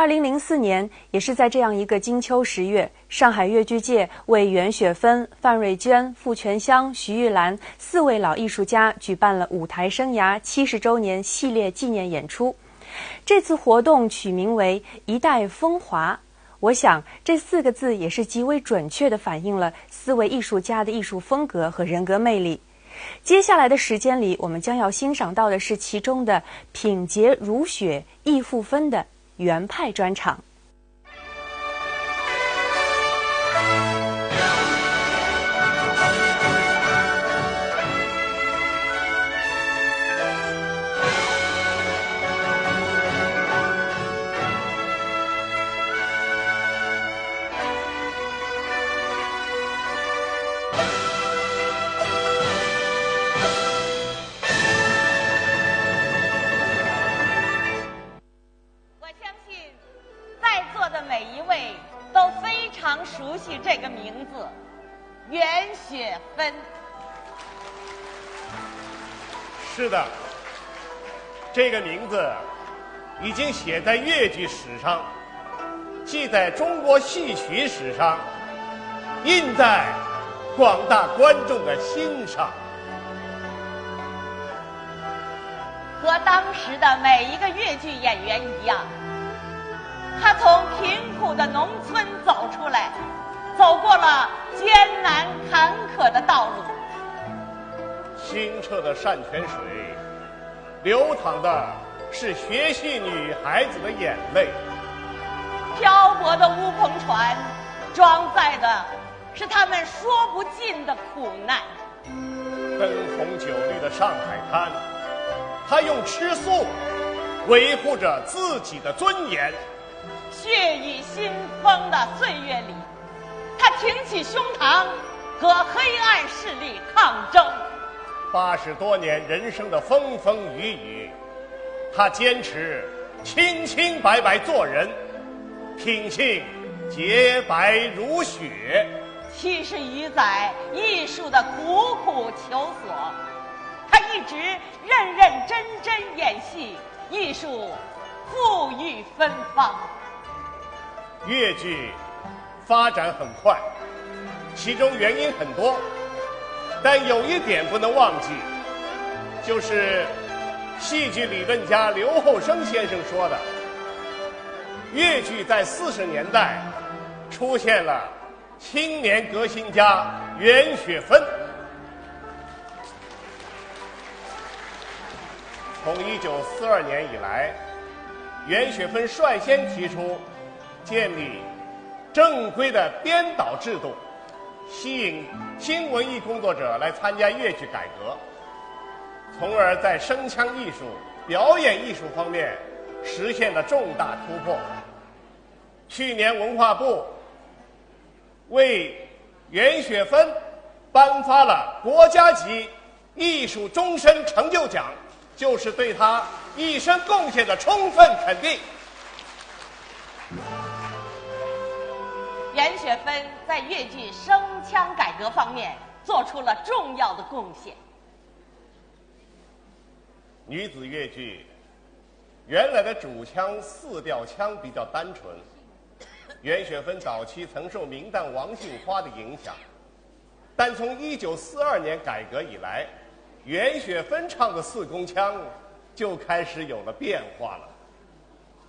2004年，也是在这样一个金秋10月，上海越剧界为袁雪芬、范瑞娟、傅全香、徐玉兰4位老艺术家举办了舞台生涯70周年系列纪念演出。这次活动取名为“一代风华”。我想，这4个字也是极为准确地反映了4位艺术家的艺术风格和人格魅力。接下来的时间里，我们将要欣赏到的是其中的品洁如雪、易复芬的原派专场。熟悉这个名字，袁雪芬。是的，这个名字已经写在越剧史上，记在中国戏曲史上，印在广大观众的心上。和当时的每一个越剧演员一样，他从贫苦的农村走出来，走过了艰难坎坷的道路。清澈的山泉水，流淌的是学戏女孩子的眼泪；漂泊的乌篷船，装载的是他们说不尽的苦难。灯红酒绿的上海滩，他用吃素维护着自己的尊严。血雨腥风的岁月里，他挺起胸膛和黑暗势力抗争。80多年人生的风风雨雨，他坚持清清白白做人，品性洁白如雪。70余载艺术的苦苦求索，他一直认认真真演戏，艺术富裕芬芳。越剧发展很快，其中原因很多，但有一点不能忘记，就是戏剧理论家刘厚生先生说的，越剧在40年代出现了青年革新家袁雪芬。从1942年以来，袁雪芬率先提出建立正规的编导制度，吸引新文艺工作者来参加越剧改革，从而在声腔艺术、表演艺术方面实现了重大突破。去年文化部为袁雪芬颁发了国家级艺术终身成就奖，就是对她一生贡献的充分肯定。袁雪芬在越剧声腔改革方面做出了重要的贡献。女子越剧原来的主腔4调腔比较单纯，袁雪芬早期曾受名旦王杏花的影响，但从1942年改革以来，袁雪芬唱的4宫腔就开始有了变化了。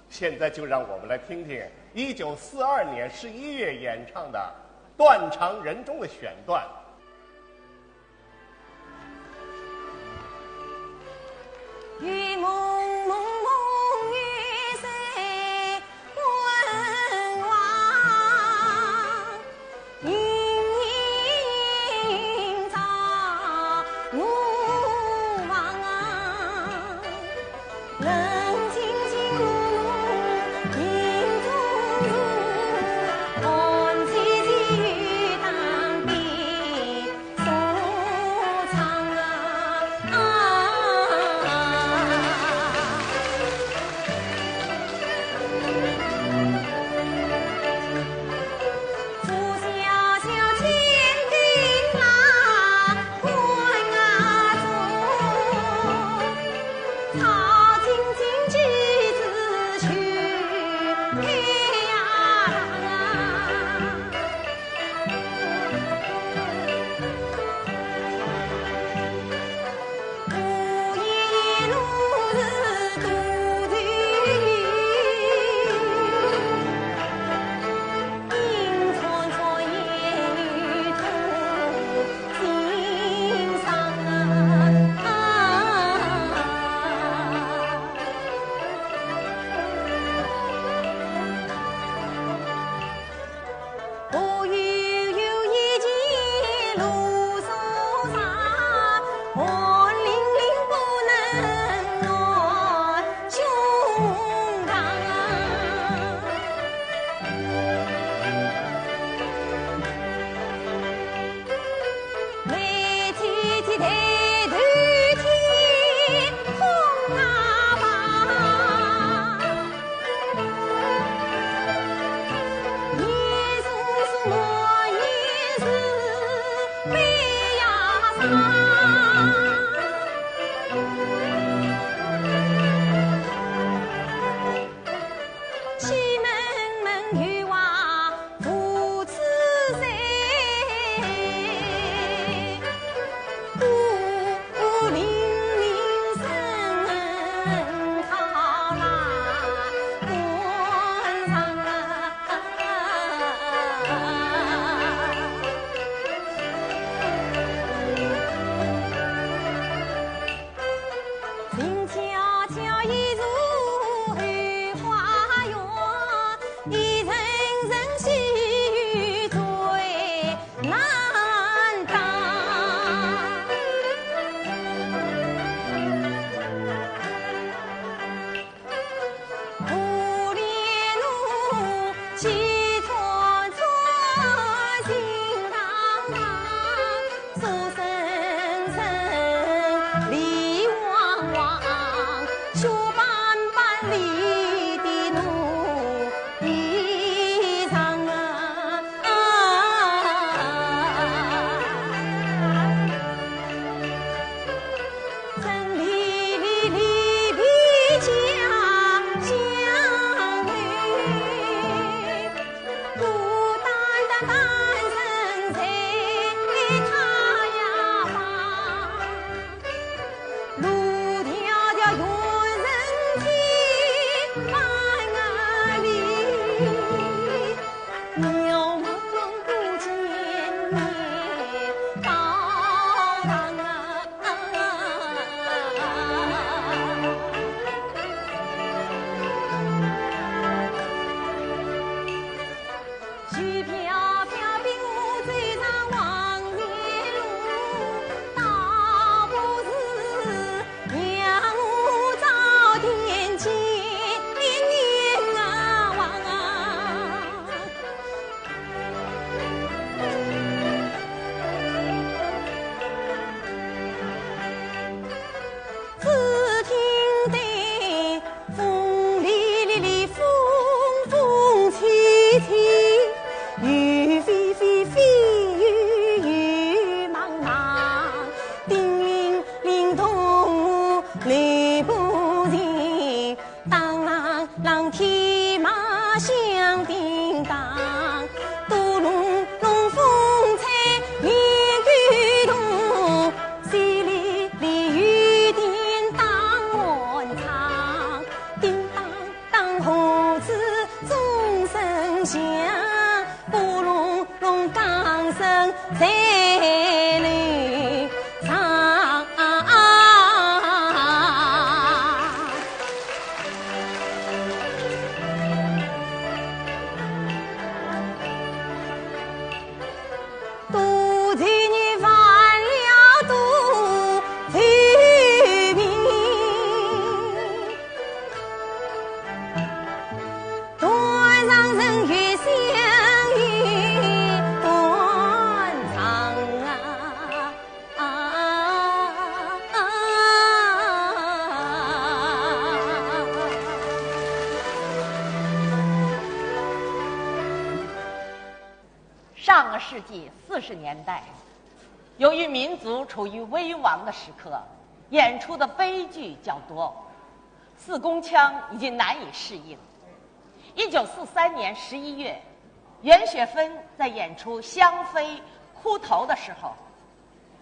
现在就让我们来听听1942年11月演唱的《断肠人》中的选段。雨蒙蒙蒙雨水昏黄，阴阴草怒望啊，冷清清露露映珠珠，红旗旗雨当地收藏啊。想，不如用钢绳在里唱。肚子里犯了肚子病，断肠人越想越断肠上个世纪40年代，由于民族处于危亡的时刻，演出的悲剧较多，四宫腔已经难以适应。1943年11月，袁雪芬在演出《香妃哭头》的时候，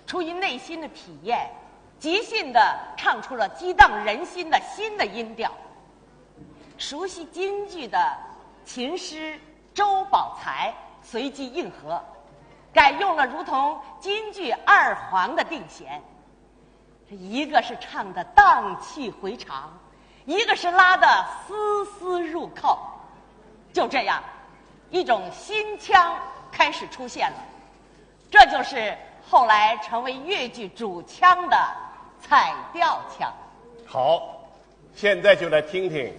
出于内心的体验，即兴地唱出了激荡人心的新的音调。熟悉京剧的琴师周宝才随即应和，改用了如同京剧二黄的定弦，这一个是唱的荡气回肠，一个是拉的丝丝入扣。就这样，一种新腔开始出现了，这就是后来成为粤剧主腔的彩调腔。好，现在就来听听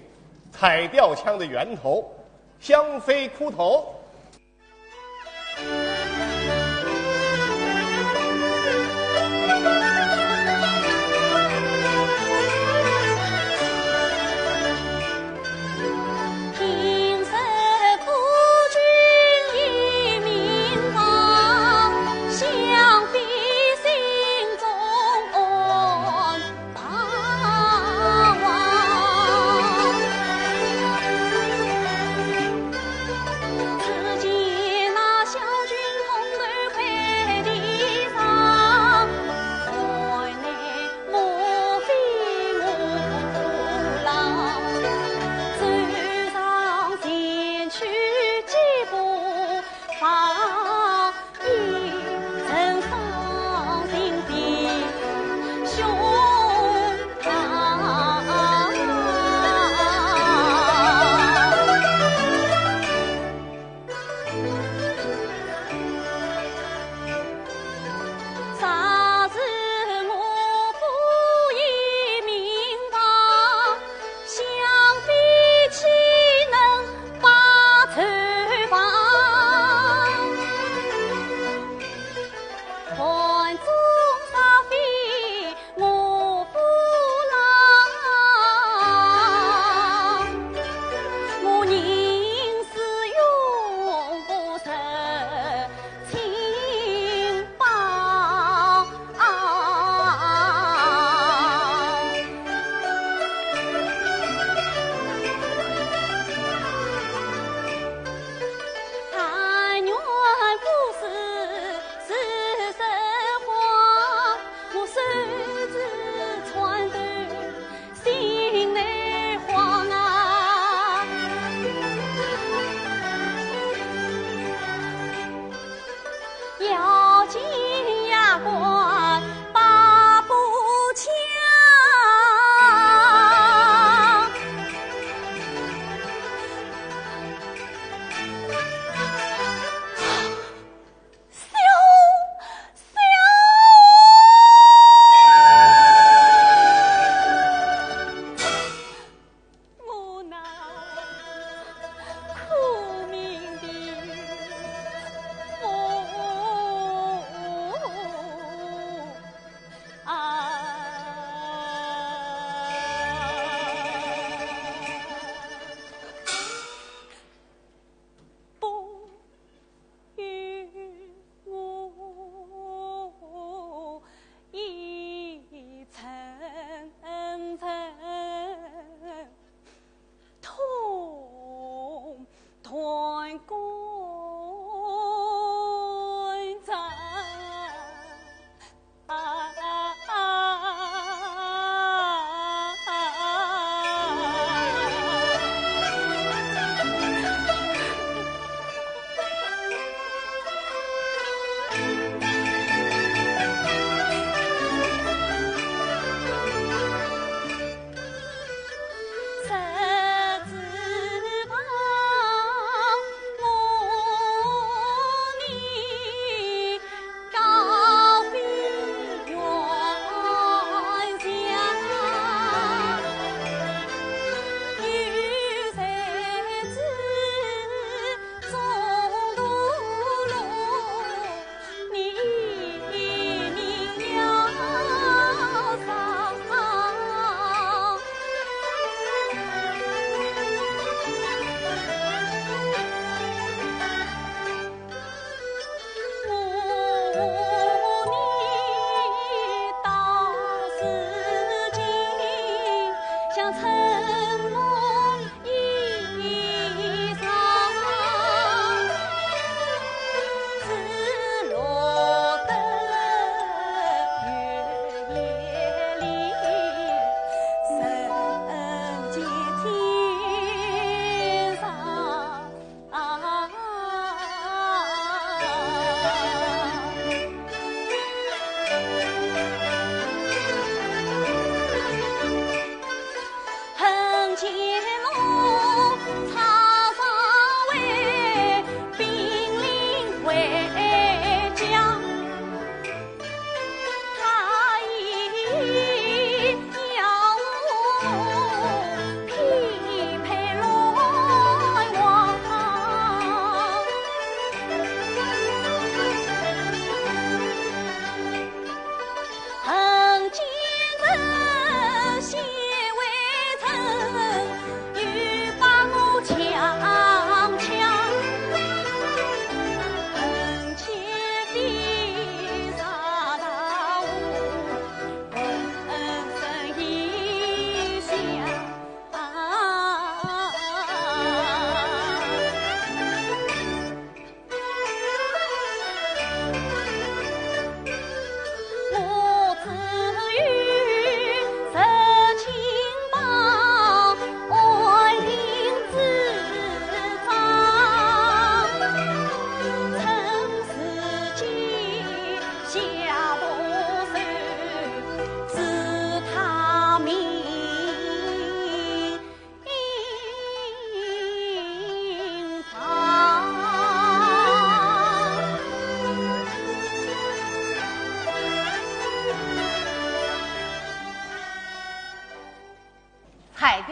彩调腔的源头——香妃哭头。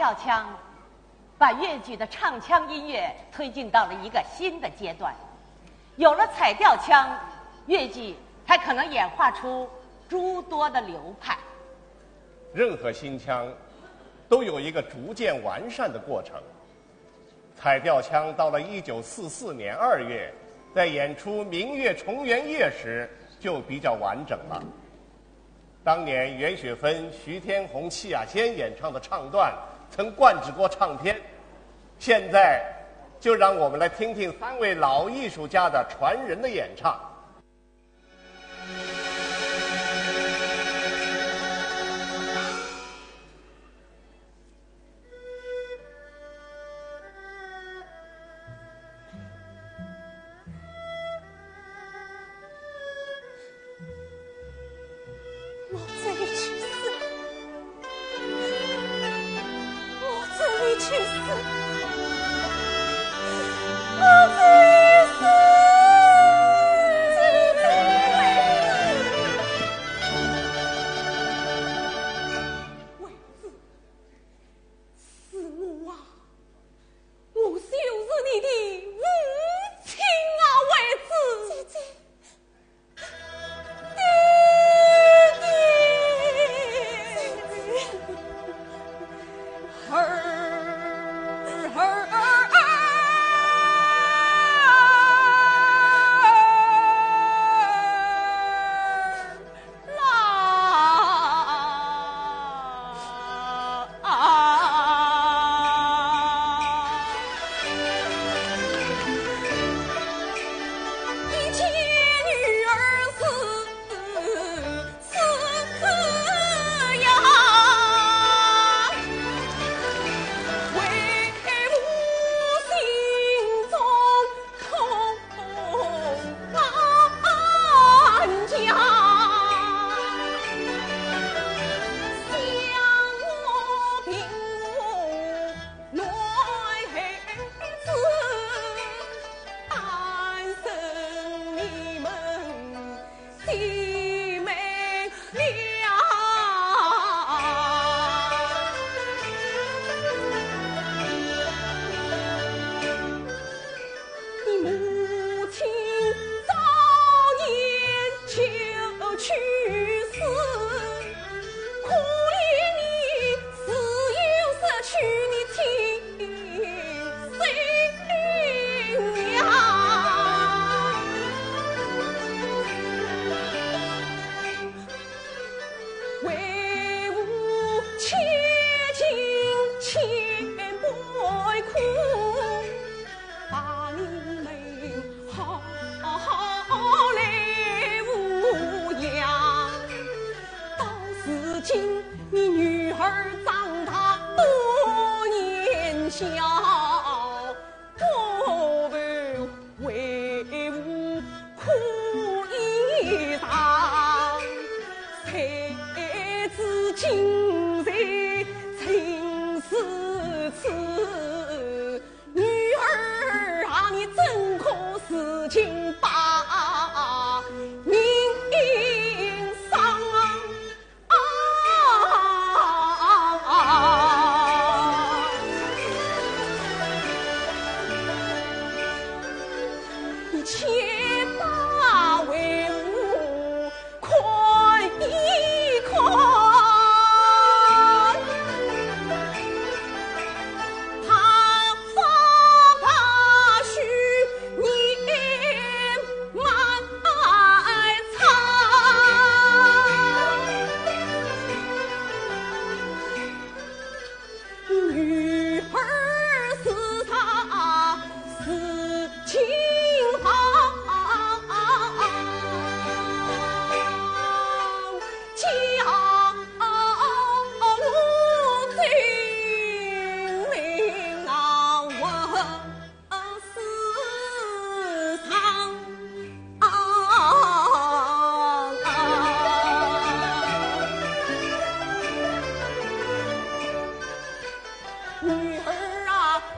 调腔把越剧的唱腔音乐推进到了一个新的阶段。有了彩调腔，越剧还可能演化出诸多的流派。任何新腔都有一个逐渐完善的过程。彩调腔到了1944年2月，在演出《明月重圆夜》时就比较完整了。当年袁雪芬、徐天鸿、戚雅仙演唱的唱段曾灌制过唱片，现在就让我们来听听3位老艺术家的传人的演唱。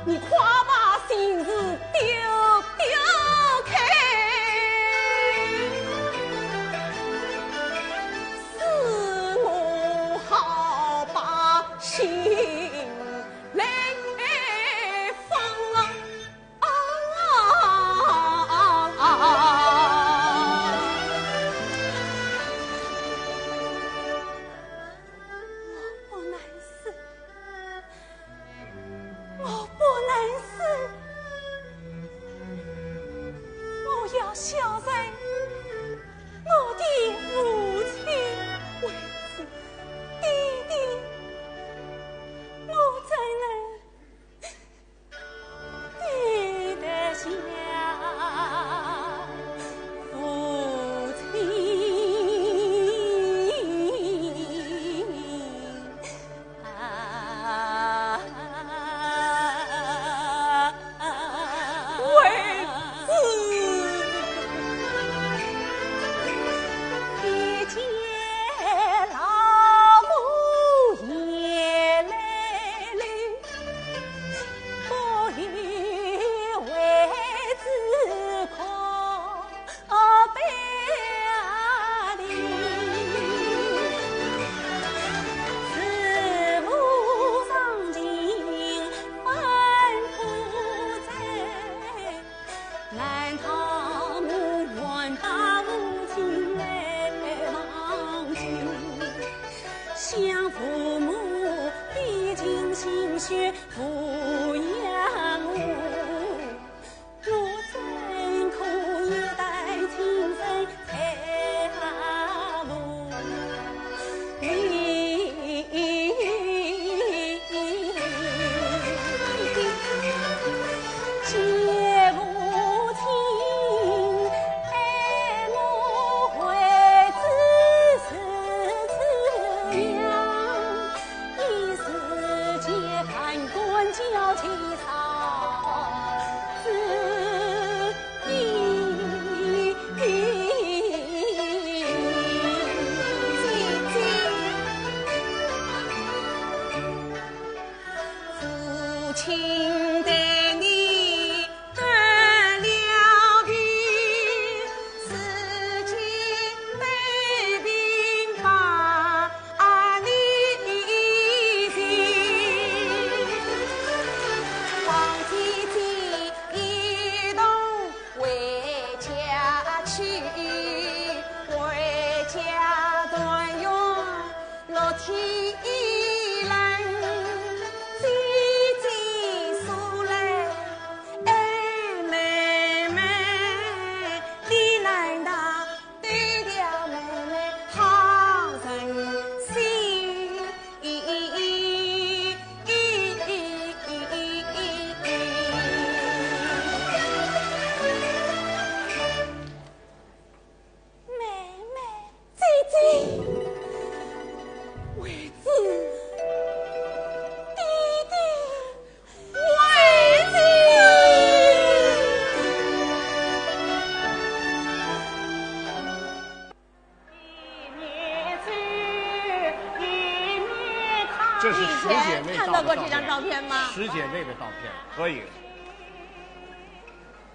你快把心事丢丢。小人，我的母亲为子，弟弟，我怎能对得下父亲？想父母毕竟心血抚养我，我怎可一代亲生财路？谢母亲爱我回子是样，一时间判官叫起上子意。父亲对你断了臂，自己被兵把离去，王姐姐一同回家去，回家团圆乐天伦。姐姐说来，哎妹妹，你难道对了妹妹好人心？妹妹，姐姐，为子。弟弟，为子。一年去，一年看。这是十姐妹看到过这张照片吗？十姐妹的照片合影。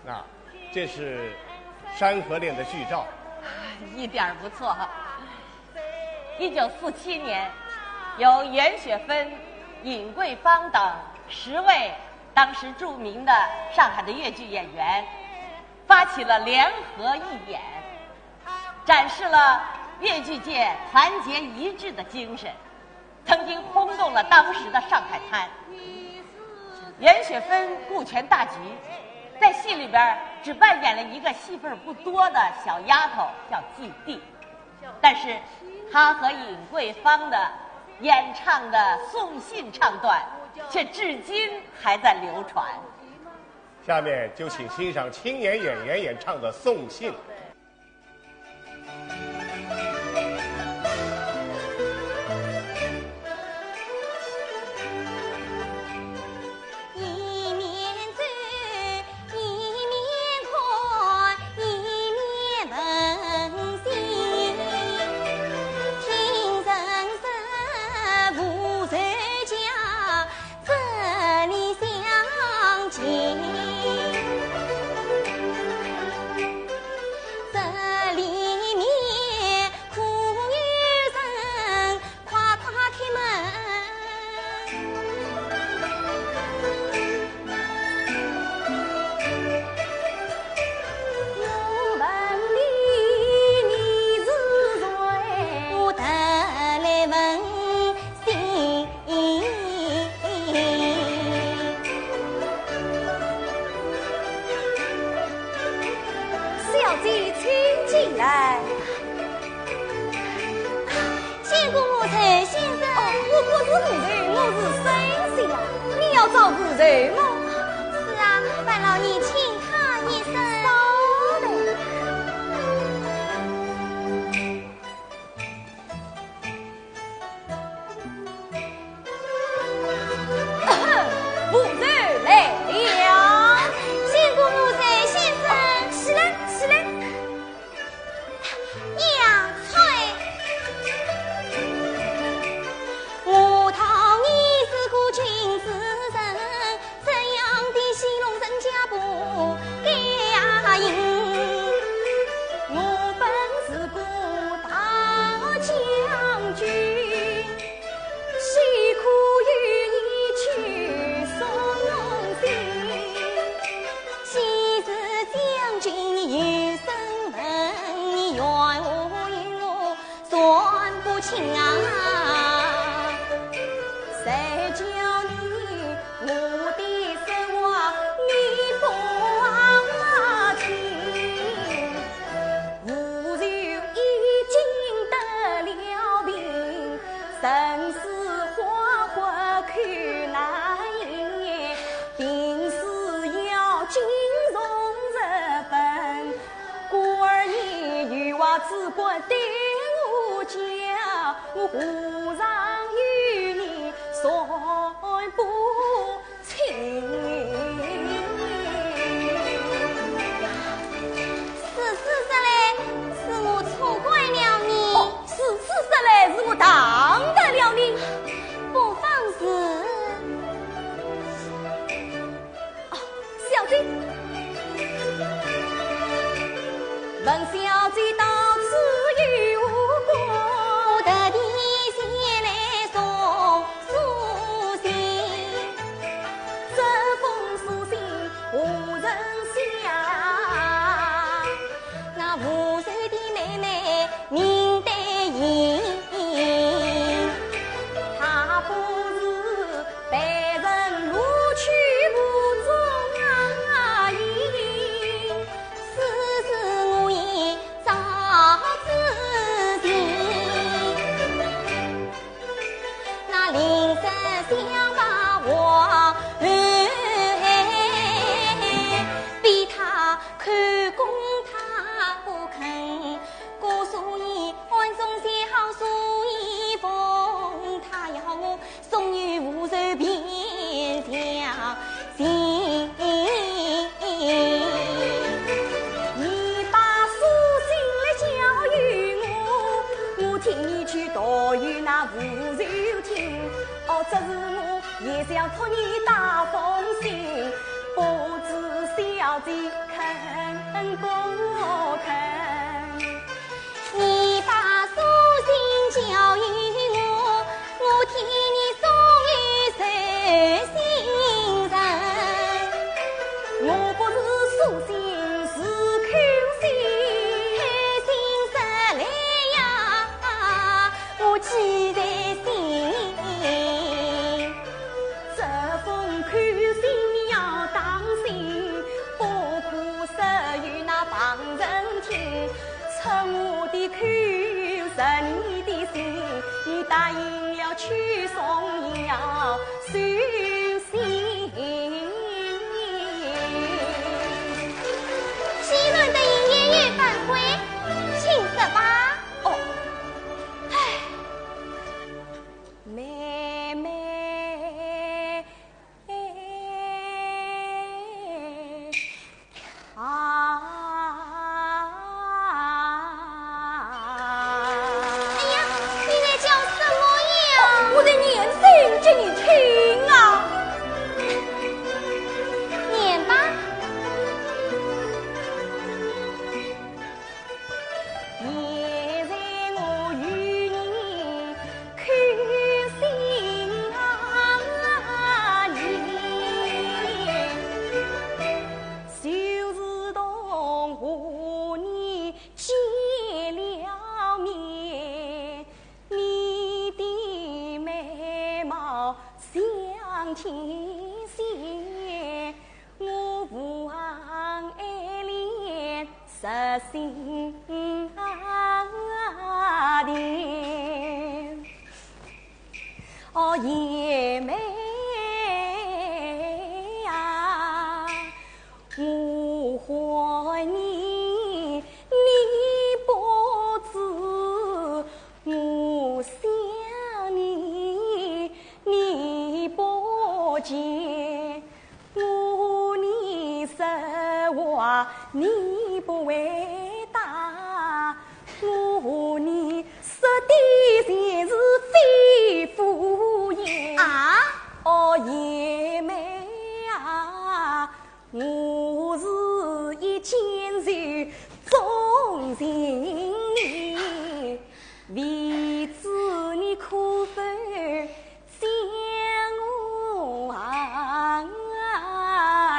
啊，这是《山河恋》的剧照。一点儿不错。1947年，由袁雪芬、尹桂芳等10位当时著名的上海的越剧演员发起了联合义演，展示了越剧界团结一致的精神，曾经轰动了当时的上海滩。袁雪芬顾全大局，在戏里边只扮演了一个戏份不多的小丫头，叫季地，但是她和尹桂芳的演唱的送信唱段却至今还在流传。下面就请欣赏青年演员演唱的《送信》。一面走，一面看，一面问心。听人说无仇家，这里相见。姐请进来。仙姑母亲先生，我可是母人，我是生死啊！你要照顾人吗？是啊，烦劳你请他一声。母人来了，仙姑母亲先生，起来起来。呀，菜，我讨你是个君子人，这样的戏弄人家不该应。我本是个大将军，岂苦与你去送信？昔日将军有身份，你怨我与我算不清啊！谁叫你我的实话你不听？吾就已经得了病，生死花花看难言，病死要尽从日本。故而你与我只管对我讲，我何尝与你算不清？是来，是我错怪了你。是来是我当得了你。不妨事。小姐，问小姐到此与我我特地先来送书信，这封书信何人写？那无数的妹妹名对应，她不是被人录取不中啊应，此事我已早知情。那临时想把我逼他看公他不肯，故所以暗中写好书一封，他要我送与无寿便相信。你把书信来交与我，我替你去读与那吴柔听。这是我也想托你打封信，不知小姐肯不肯？你把书信交与我，我替你送与谁心人？我不是书信，是口信，开心实来呀，我记在心。这封口信你要当心，不可失于那旁人听。出我的口，认你的心，你答应了去送要收信。希望得以年月返回，请十八。妹妹啊！哎呀，你在叫什么呀？我在念经给你听啊！实心甜。哦，爷妹呀，我怀你，你不知我想你，你不见我你实话，你不回答，我你说的全是非敷衍啊！哦，爷妹啊，我是一见就钟情你，为知你可否将我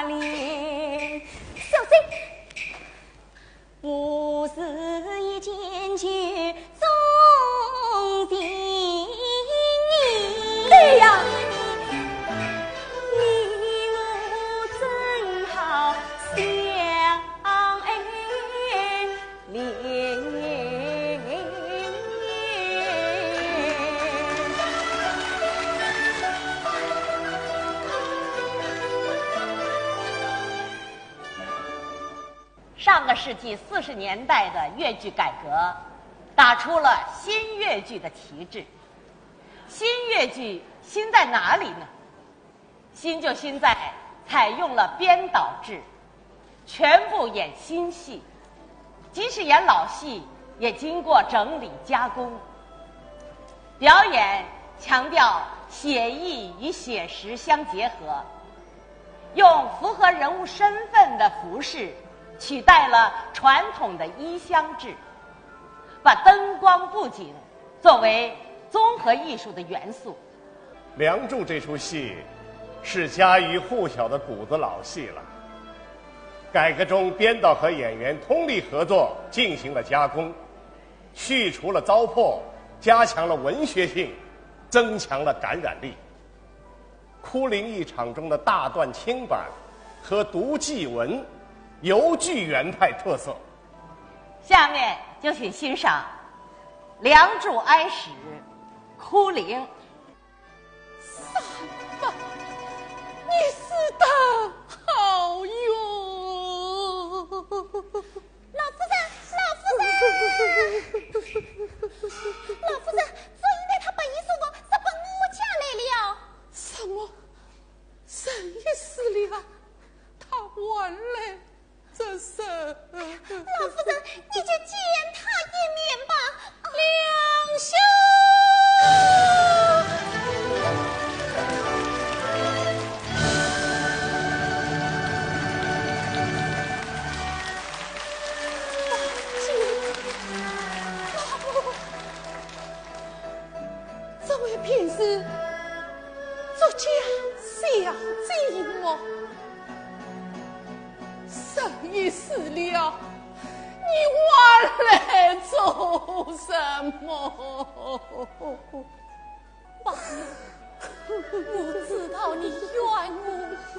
怜？小心，我是一见就钟情你。对呀。上个世纪40年代的越剧改革，打出了新越剧的旗帜。新越剧新在哪里呢？新就新在采用了编导制，全部演新戏，即使演老戏也经过整理加工。表演强调写意与写实相结合，用符合人物身份的服饰取代了传统的衣香制，把灯光布景作为综合艺术的元素。《梁祝》这出戏是家喻户晓的骨子老戏了。改革中，编导和演员通力合作进行了加工，去除了糟粕，加强了文学性，增强了感染力。哭灵一场中的大段清板和读祭文尤具原派特色。下面就请欣赏《梁祝哀史》哭灵。三爸，你死得好哟！老夫人，昨夜他本意说我是奔我家来了。什么？谁也死了？他完了，这是。老夫人，你就见他一面吧。梁兄。这位便是作家小寂寞，谁已死了？你晚来做什么？爸，我知道你怨我恨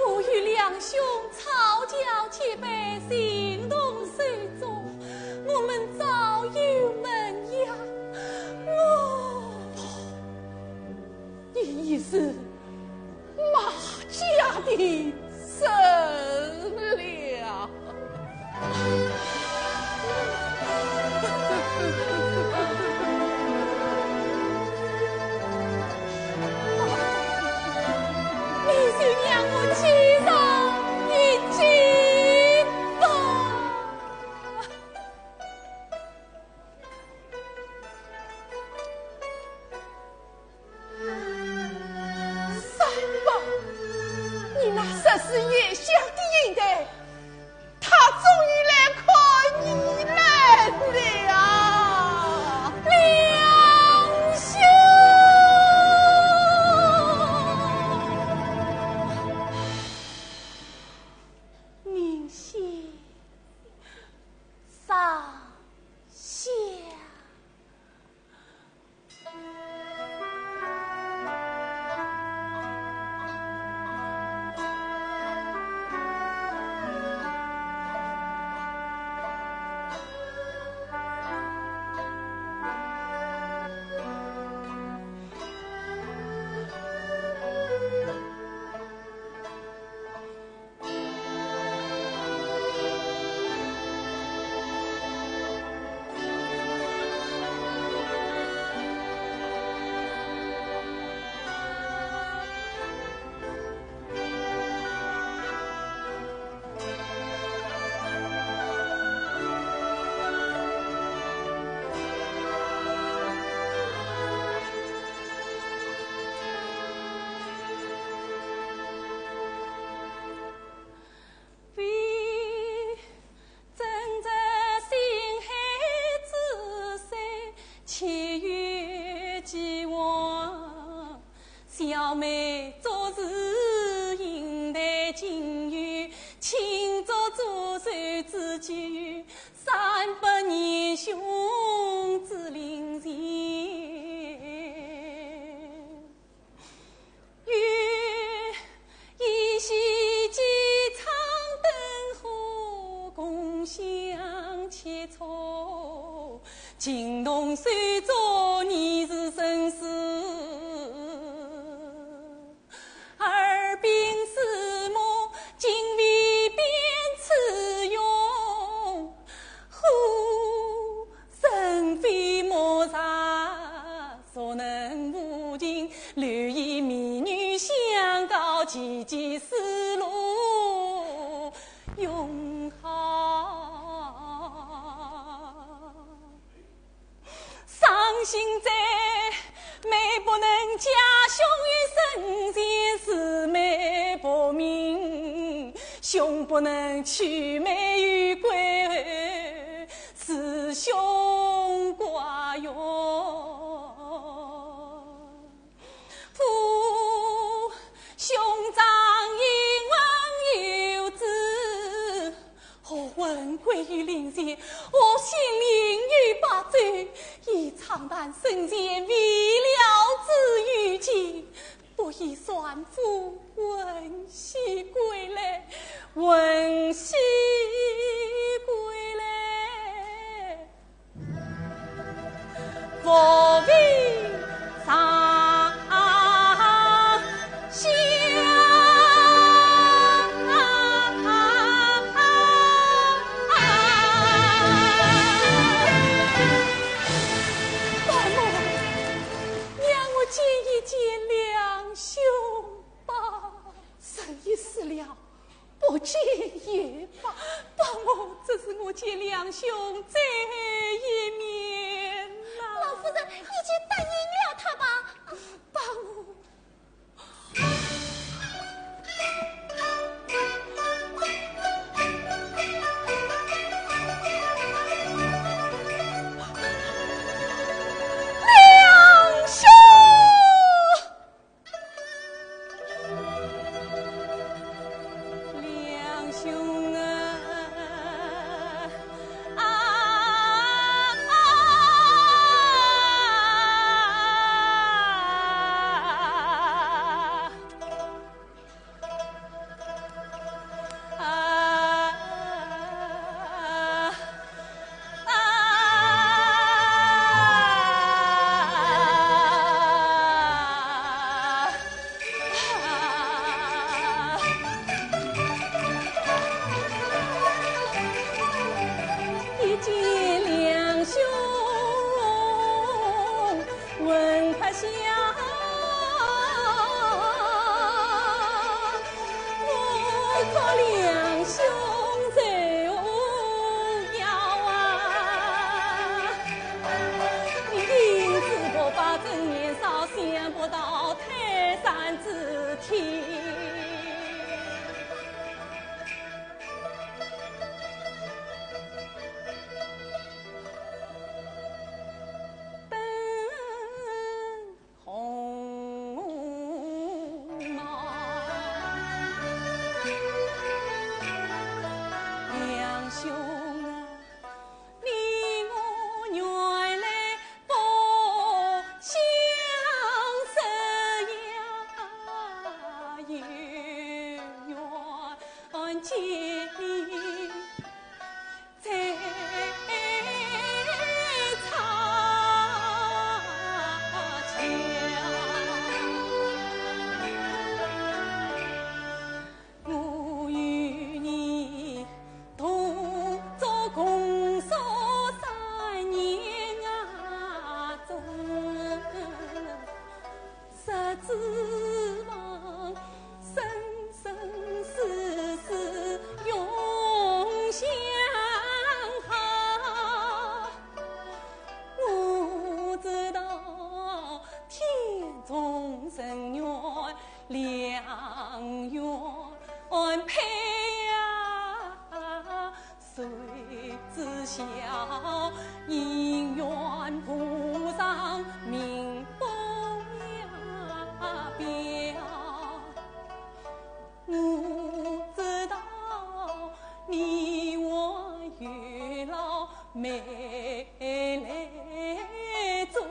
我与两兄吵架前辈形同手中，我们早有门呀。你已是马家的生了。你就让我去上一句。今朝左手之举，300年兄子临前，愿依稀记长灯火，共享切磋，情同手足，你是生死。耳鬓厮磨，今未变此用，呼神飞莫查，所能无情，留意美女相告，奇迹丝路永好。伤心在妹不能家兄于身前，姊妹不明，兄不能娶妹于归，师兄寡用。父兄长因问有子，何问归于灵前，我心灵于八罪，以长叹生前为了子于情，不以算夫闻兮归来，闻兮归来，佛为上香。见两兄吧，生已死了，不见也罢。爸母，这是我见两兄再一面呐。老夫人，你去答应了他吧。爸母。眉来皱，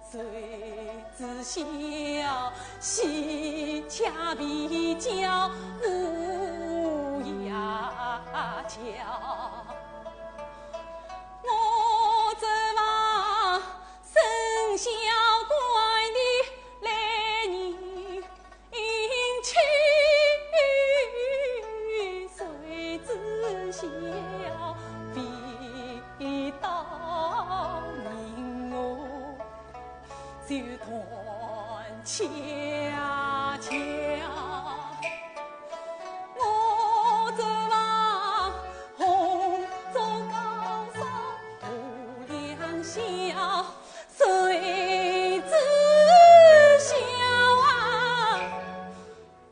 谁知晓戏恰比较无呀巧。我指望生肖怪的来年去，谁知晓比到明我就断恰恰。我指望红烛高烧无良宵，谁知晓啊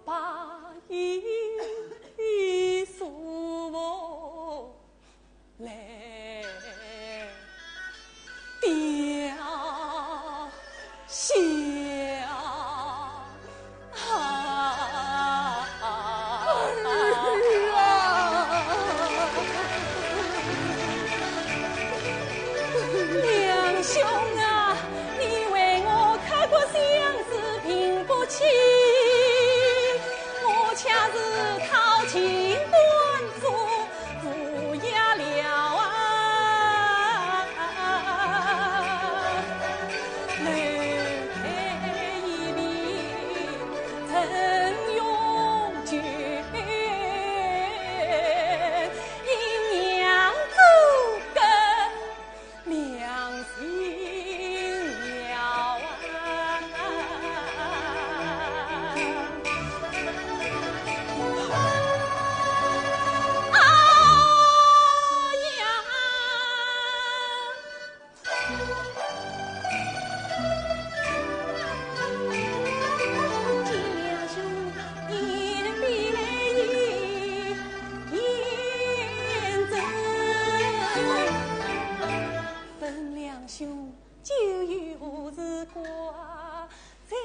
把一束来吊销。梁兄啊，你为我刻骨相思拼不起，我恰是讨情官府负压了啊！楼台一里陈永娟，因娘做个良心了兄就有是挂在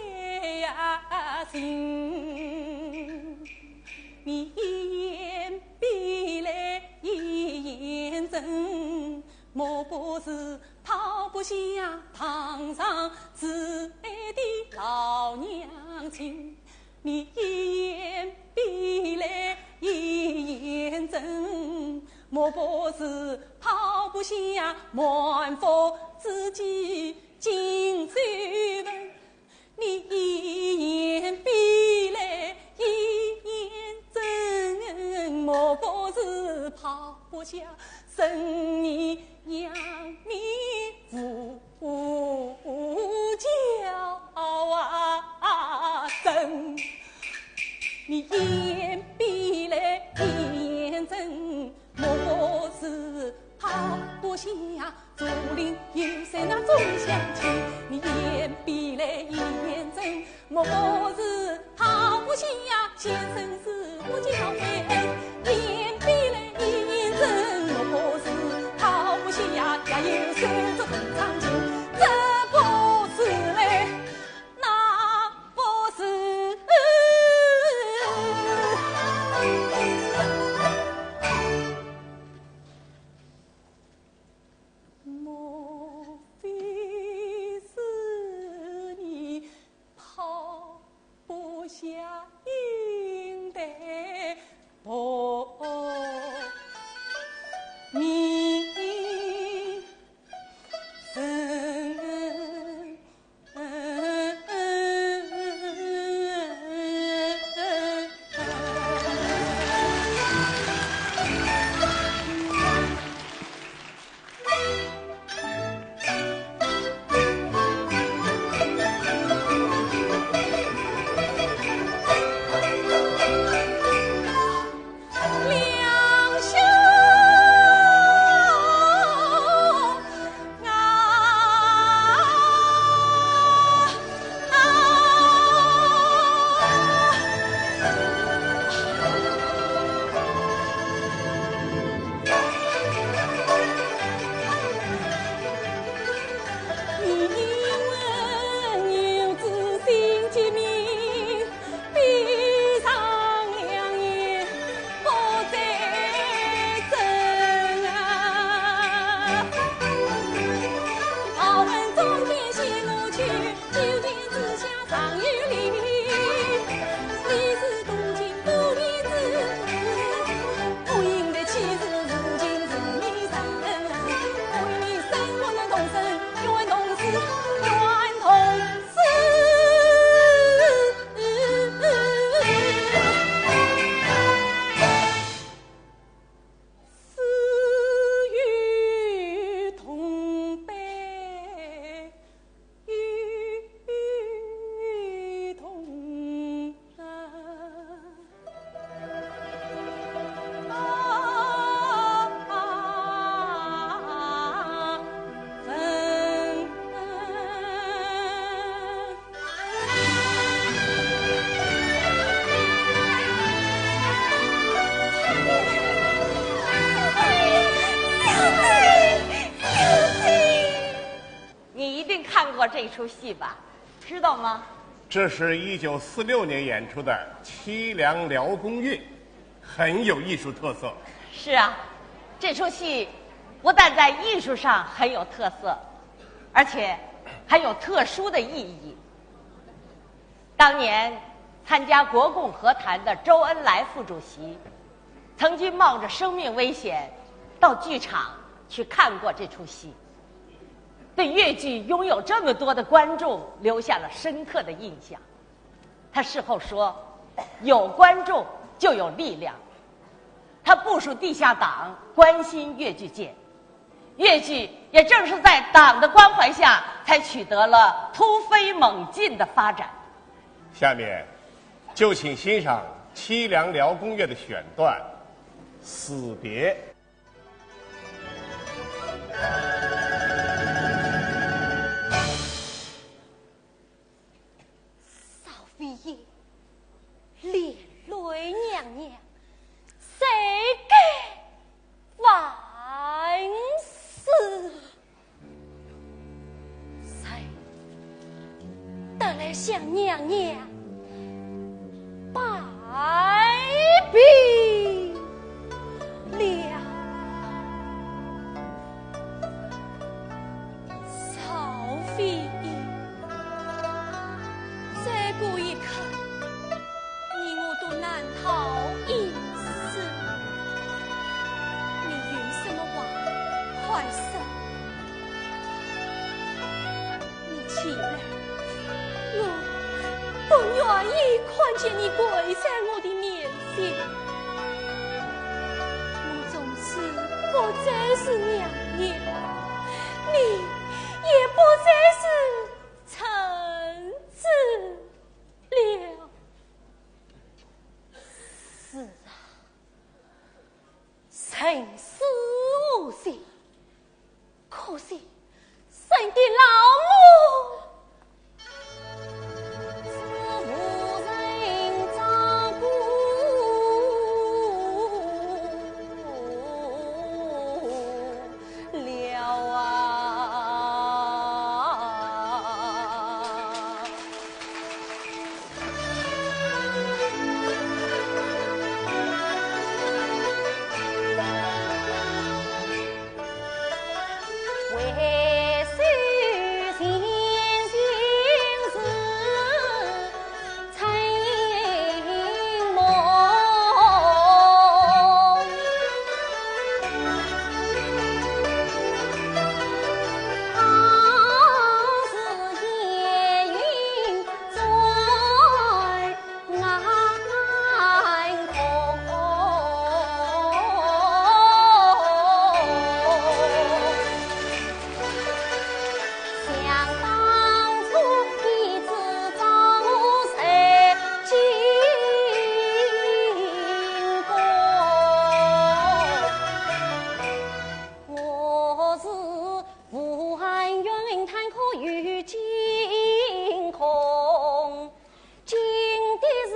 呀心，你一言必来一言真，莫不是抛不下堂上慈爱的老娘亲。你一言必来一言真，莫不是抛不下满腹自己尽水分。你一言必来一言真，莫不是抛不下生你养你父教啊真。你一言必来一言真，莫不是抛不下竹林有山那众乡亲。你一言必来一言真，莫不是抛不下先生是我教诲。一言必来一言真，莫不是抛不下也有手足同长情。这不是嘞，那不是过这出戏吧？知道吗？这是1946年演出的《凄凉辽宫乐》，很有艺术特色。是啊，这出戏不但在艺术上很有特色，而且还有特殊的意义。当年参加国共和谈的周恩来副主席，曾经冒着生命危险到剧场去看过这出戏，对越剧拥有这么多的观众留下了深刻的印象。他事后说，有观众就有力量。他部署地下党，关心越剧界，越剧也正是在党的关怀下才取得了突飞猛进的发展。下面就请欣赏《凄凉辽宫乐》的选段《死别》。少妃爷，连累娘娘，谁该万死？谁得来向娘娘拜别了？少妃爷，再过一刻，你我都难逃一死。你云什么话？快说！你起来，我不愿意看见你跪在我的面前。我总是不再是娘娘，你也不再是臣子了。是啊，生死无情，可惜生的老母是无人照顾了啊。为须前行是情梦，当时夜云在暗空。想当初一直早在进宫，我是武汉云潭可遇惊空，惊的是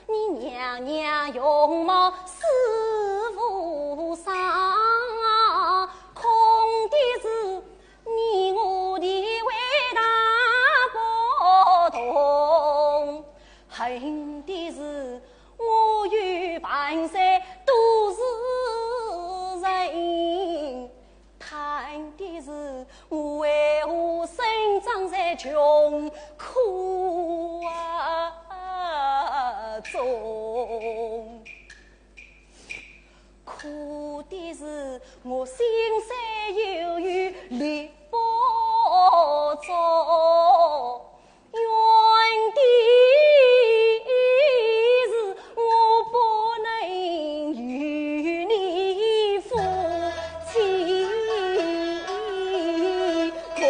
你娘娘容貌似无伤，空的是你我的伟大不同，恨的是我与万岁都是人，叹的是我为何生长在穷苦中，苦的是我心山有余力不足，怨的是我不能与你夫妻共。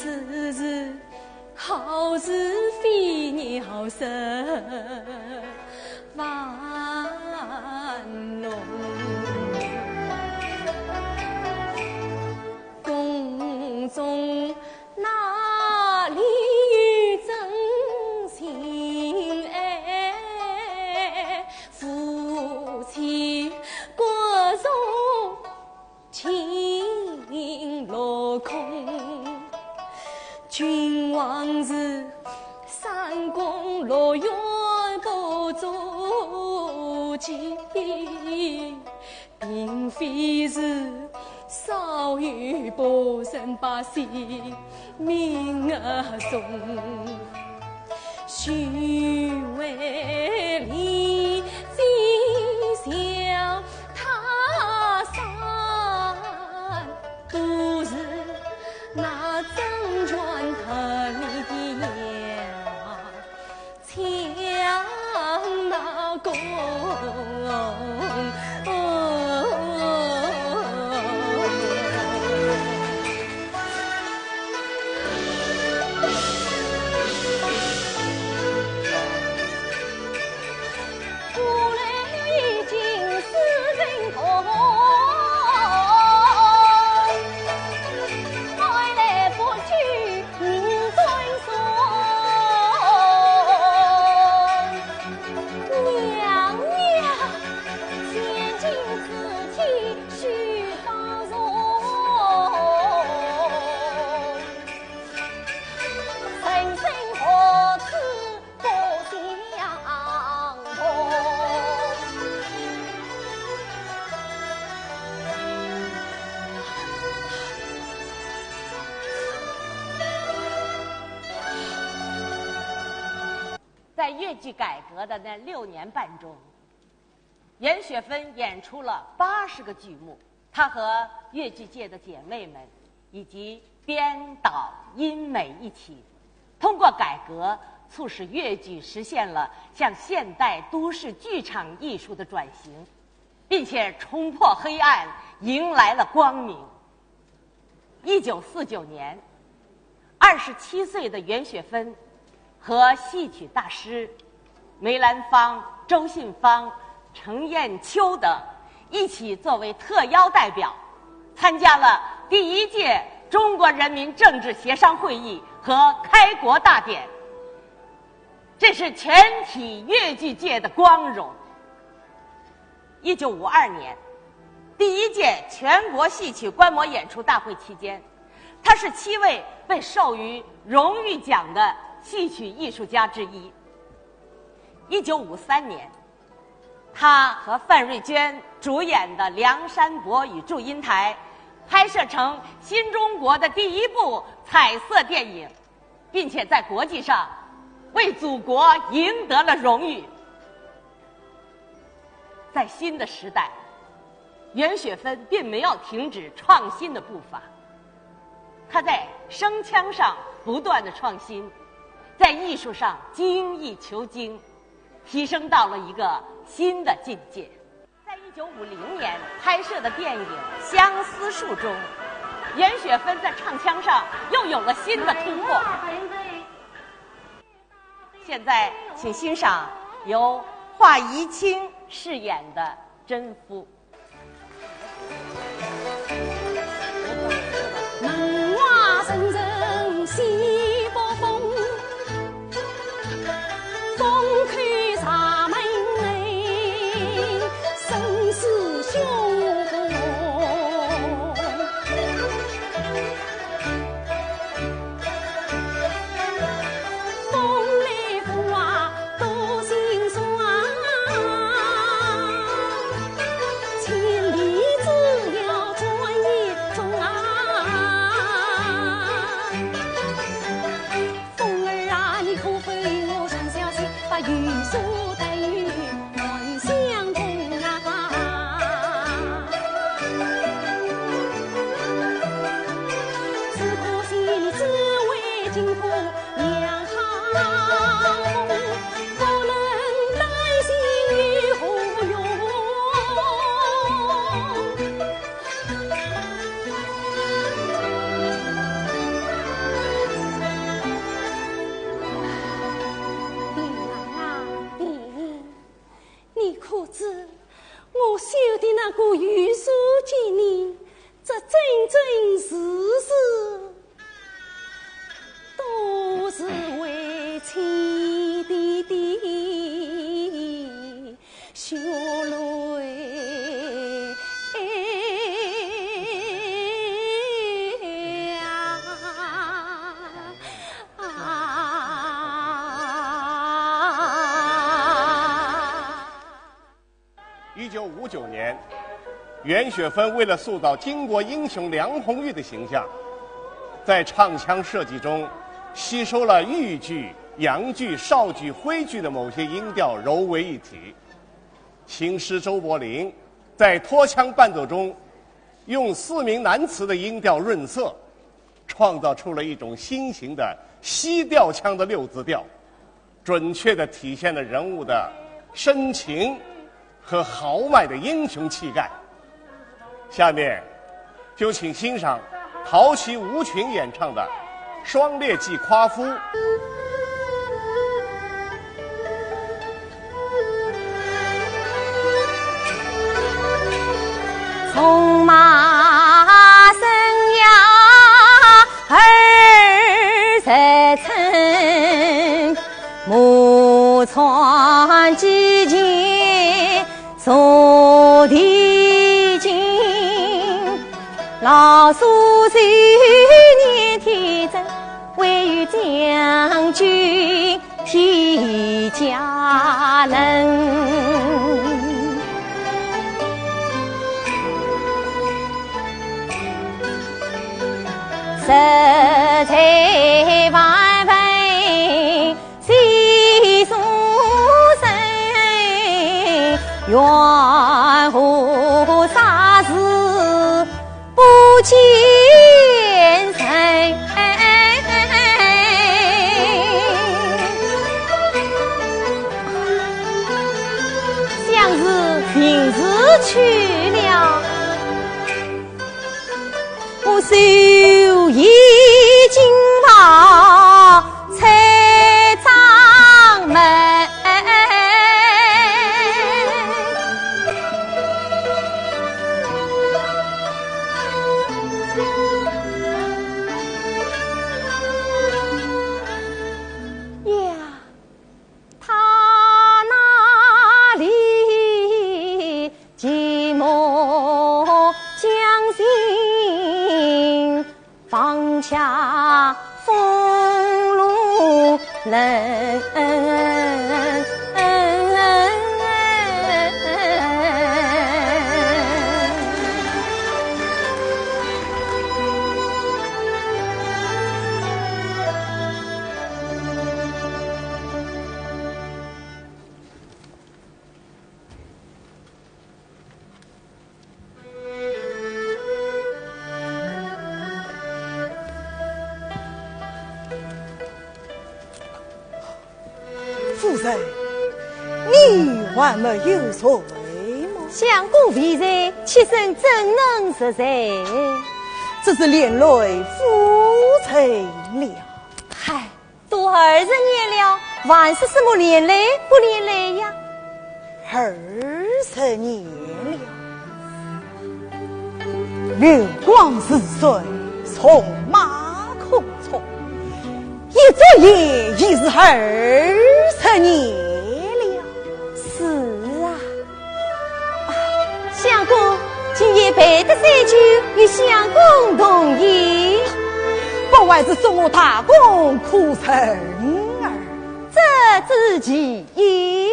此事好是非鸟声万浓，宫中哪里有真心爱？夫妻各从情落空，君王是三宫六院不足奇，并非是少有百姓百姓命而重，须为利尽孝他山，都是那争权特立的强那公。在越剧改革的那6年半中，严雪芬演出了80个剧目。她和越剧界的姐妹们以及编导、音美一起，通过改革，促使越剧实现了向现代都市剧场艺术的转型，并且冲破黑暗，迎来了光明。1949年，27岁的袁雪芬和戏曲大师梅兰芳、周信芳、程砚秋等一起作为特邀代表，参加了第1届中国人民政治协商会议和开国大典，这是全体越剧界的光荣。1952年，第1届全国戏曲观摩演出大会期间，他是7位被授予荣誉奖的戏曲艺术家之一。1953年，他和范瑞娟主演的《梁山伯与祝英台》拍摄成新中国的第1部彩色电影，并且在国际上为祖国赢得了荣誉。在新的时代，袁雪芬并没有停止创新的步伐，她在声腔上不断的创新，在艺术上精益求精，提升到了一个新的境界。在1950年拍摄的电影《相思树》中，袁雪芬在唱腔上又有了新的突破。现在请欣赏由华宜清饰演的甄夫。门外阵阵西北风，风开茶门内，生死汹涌。风来风往多心酸，千里之遥转眼中啊。风儿啊，你可否我常小心，把雨疏带雨暖相同啊。只可惜你只为金铺两行风，不能担心与何用。1959年，袁雪芬为了塑造巾帼英雄梁红玉的形象，在唱腔设计中吸收了豫剧、洋剧、绍剧、徽剧的某些音调，揉为一体。琴师周柏林在拖腔伴奏中用4名男词的音调润色，创造出了一种新型的西调腔的6字调，准确地体现了人物的深情和豪迈的英雄气概。下面就请欣赏陶琦舞群演唱的《双列骑夸夫》。从马生涯20层，木船几前坐地经，老苏3年天真，为与将军提家人。实在万分谁所生，愿何啥事不见身。像是平日去了，我手一金袍才掌门，呀，他那里寂寞将心放下风露冷，夫人，你还没有所谓吗？相公为人，妾身怎能实在？这是连累夫妻了。嗨，都20年了，还是什么连累不连累呀？20年了，流光似水，匆马空匆，一转眼已是20年了。是啊，相公今夜备的3酒，与相公同饮，不外是送我大公苦臣儿，这知其意。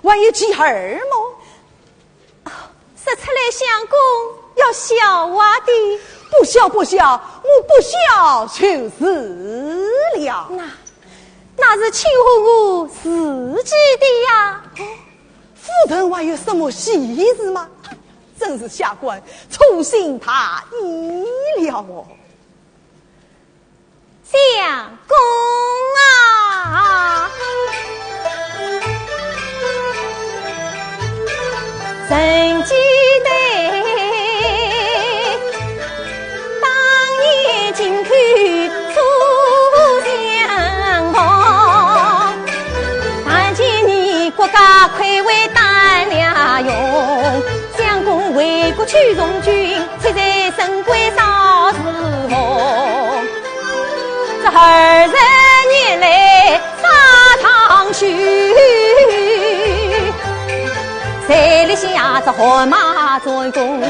还有其儿么？说出来，相公要笑话的。不笑不笑，我不笑就是了。那是庆贺我自己的呀。夫人还有什么喜事吗？真是下官粗心大意了哦。相公啊，曾记得当年金口初相逢，但见你国家暌违胆量用，相公为国去从军，却在神归少时梦。这20年来沙场虚，谁立下这汗马专攻，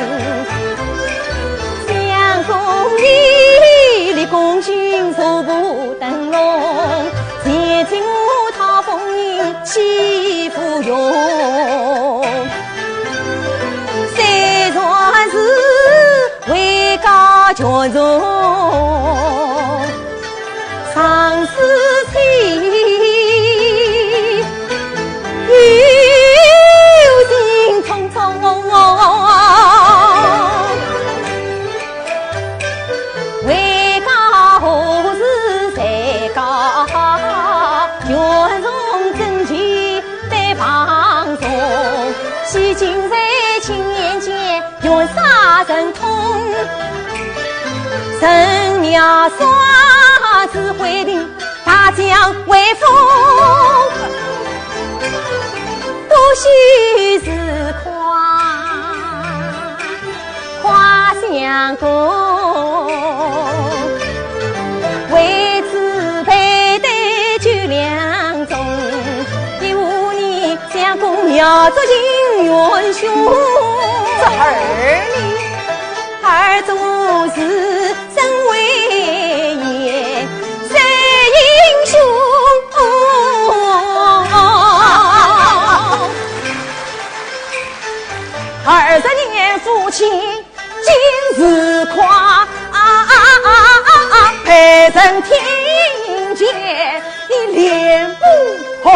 相公你立功勋手不灯笼，前进我讨风云欺负勇，叫做上世情，有情匆匆为家何事在家，愿从真情对旁从，西京在青年间愿杀人痛，神庙耍子会定，大将威风，多须自夸相公，为子配对举两种，一五年相公苗族金元兄，这儿总是身为爷谁英雄，20年夫妻今日夸，陪人听见你脸不红。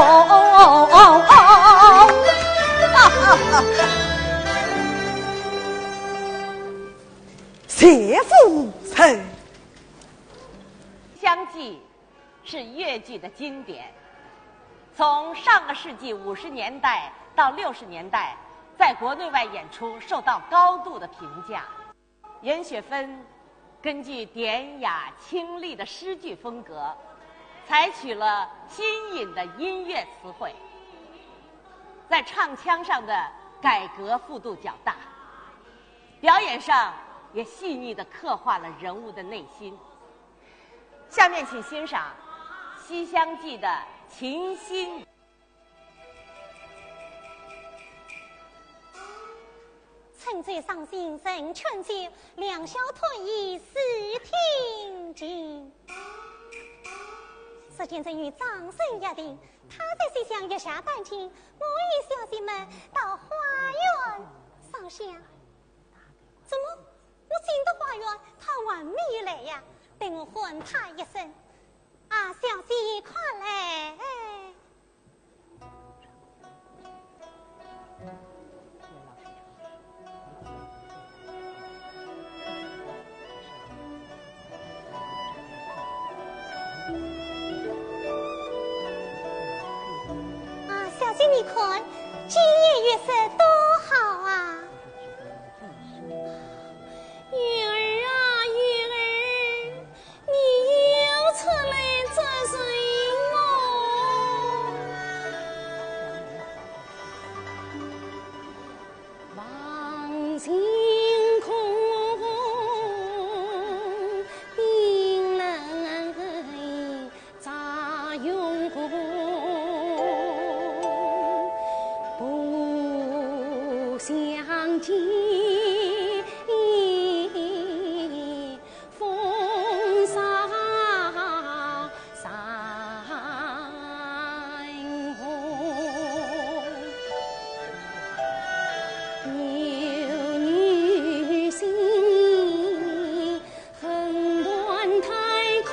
谢父臣。《湘记》是越剧的经典，从上个世纪50年代到60年代，在国内外演出受到高度的评价。严雪芬根据典雅清丽的诗句风格，采取了新颖的音乐词汇，在唱腔上的改革幅度较大，表演上也细腻地刻画了人物的内心。下面请欣赏《西厢记》的琴心。趁醉伤心人劝酒，两小退意视听经。只见这与掌声约定，他在西厢月下弹琴，我与小姐们到花园赏香。怎么我进到花园，他还没有来呀？等我唤他一声，啊，小姐快来！小姐你看，今夜月色多好啊！月儿啊月儿，你又出来做什么？望星空冰冷乍永恒，相见风骚山红，有女心横断太空，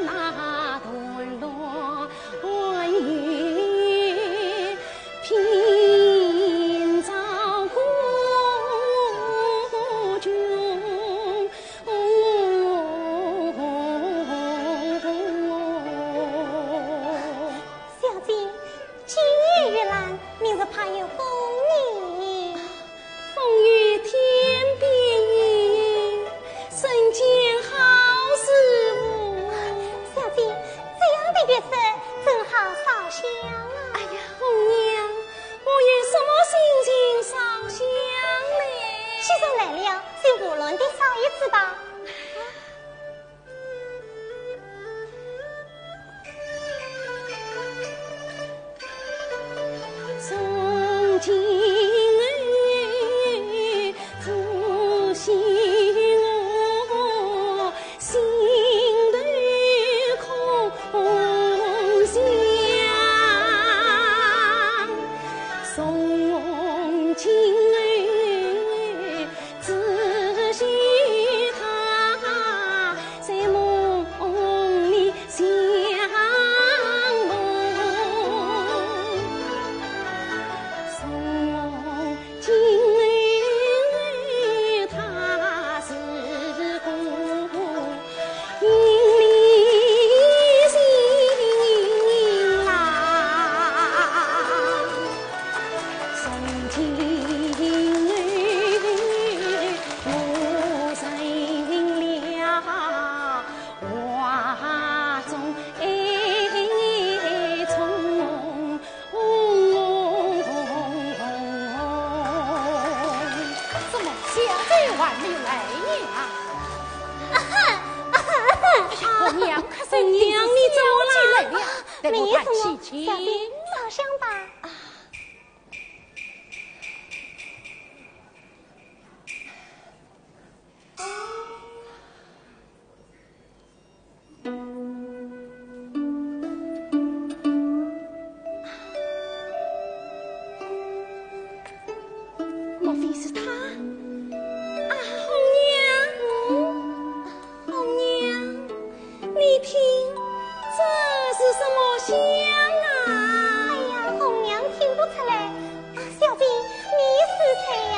那段落我与平照孤军，小姐，今夜月阑，明日怕有风雨，风雨天边雨，瞬间好事物。小姐，这样的月色正好烧香啊！哎呀，红娘，我有什么心情烧香呢？既然来了，就无论的烧一次吧。从今儿复兴我心头空想，这还没有来呀？我娘可是娘，你怎么来了？等我看琪琪。小兵早上吧。莫非是他？你听，这是什么香啊？哎呀，红娘听不出来。小兵，你是谁呀？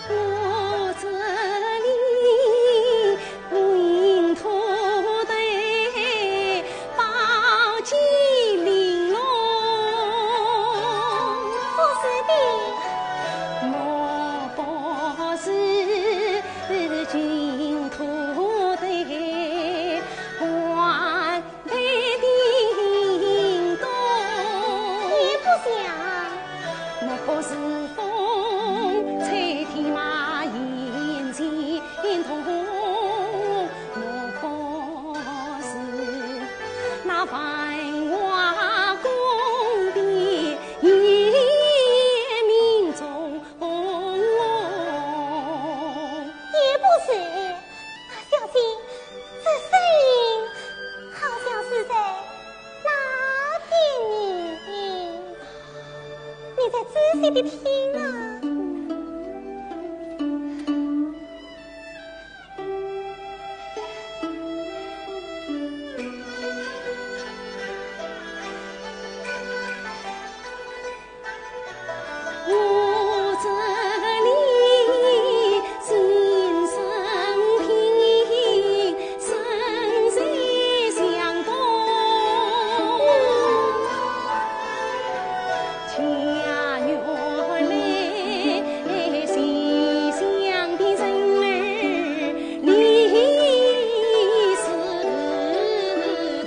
我这里领土的宝鸡玲珑，不是的，莫不是净土的官配叮咚，也不像。莫不是风吹天马眼睛痛，莫不是那繁华宫的夜明中，也不是。小心，这声音好像是在拉点你。你再仔细的听啊。我这里心生平，身在向东，家园来西厢的人儿李世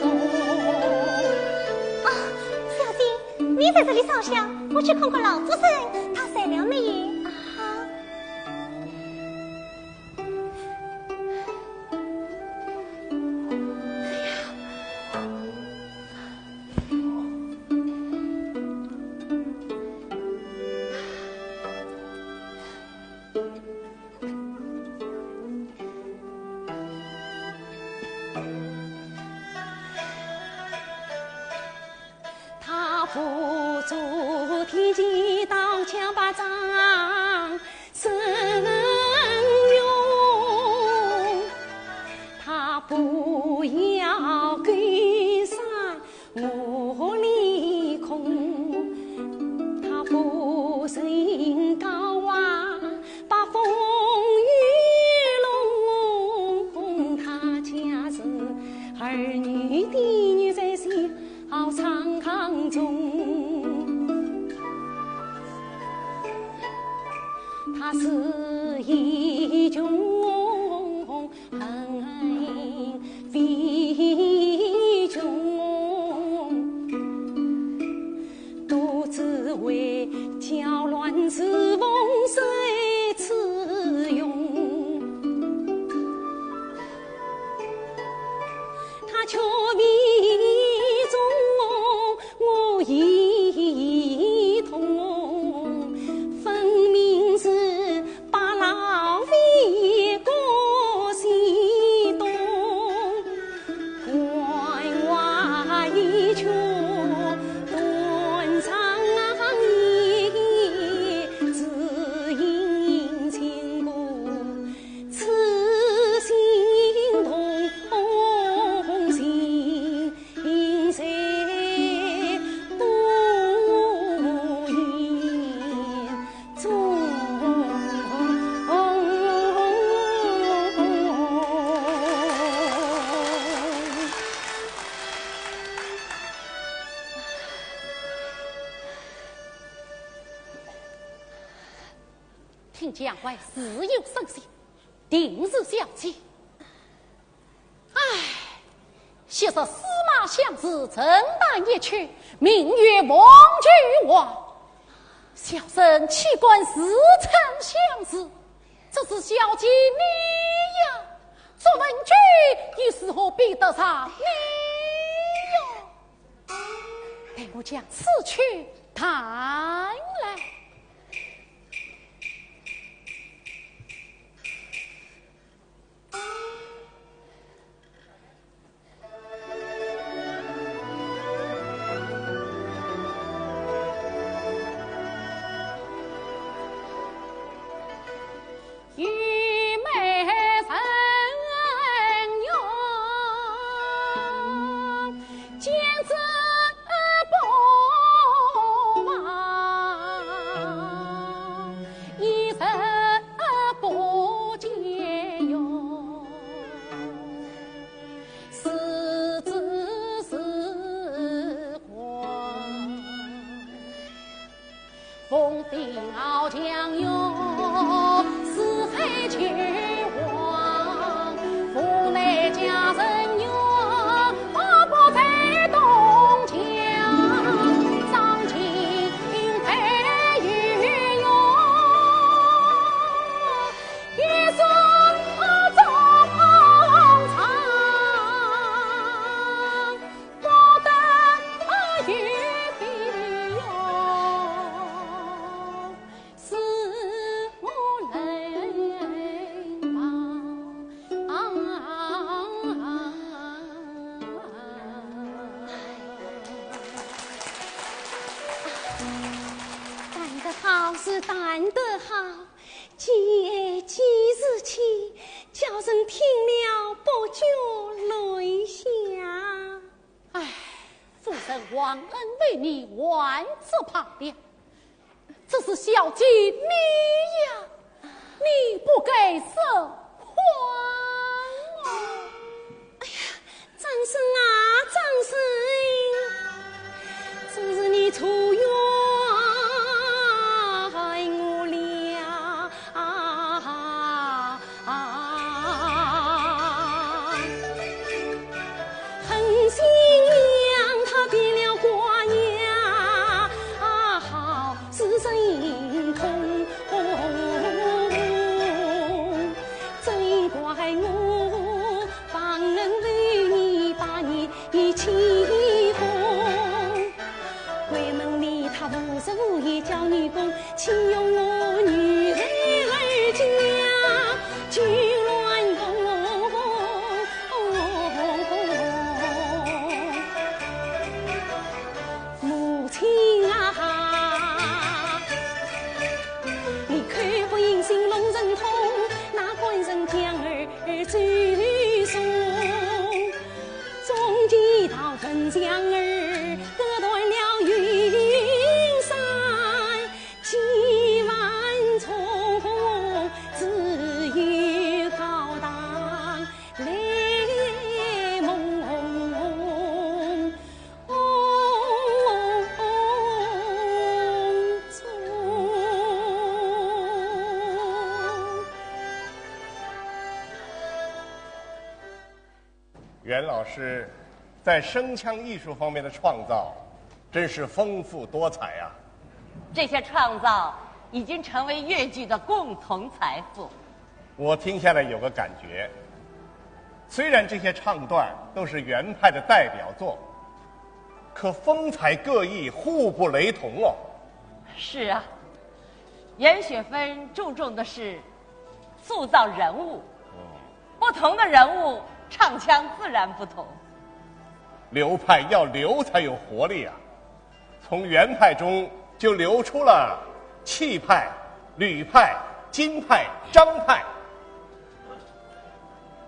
东。小兵，你在这里烧香，我去看看老夫人，她睡了没有？他扶助天机刀枪把仗神勇，他不要跟上我离空，他不身高啊把风雨龙，他家是儿女的女在心好长康中，他是一种恨非种，都只为搅乱之风谁此用，他却比我一同，分明是把老飞过西东，关外一曲断肠夜，只因情故痴心同心谁不言中。听讲外事有生信，定是小气。唉，昔日司马相子正旦一去，名曰王巨王。小生弃官时曾相识，这是小姐你呀，做文具又是何比得上你哟？待我将此去谈来。风定傲江哟，四海求王，府内佳人哟，八宝在东江，张金佩玉哟，一生中长，不得与比哟。弹得好，今日起，叫人听了不觉泪下。唉，父神忘恩为你万次旁边，这是小姐你呀，你不该受还啊！哎呀，张生啊，张生，昨日你出院。叫女工请用我女儿家去乱用。母亲啊，你可不应心龙人痛，那官人将儿追送，终击到陈将儿割断了云。袁老师在声腔艺术方面的创造真是丰富多彩啊！这些创造已经成为粤剧的共同财富。我听下来有个感觉，虽然这些唱段都是袁派的代表作，可风采各异，互不雷同哦。是啊，严雪芬注重的是塑造人物，不同的人物唱腔自然不同。流派要流才有活力啊，从袁派中就流出了气派、吕派、金派、张派。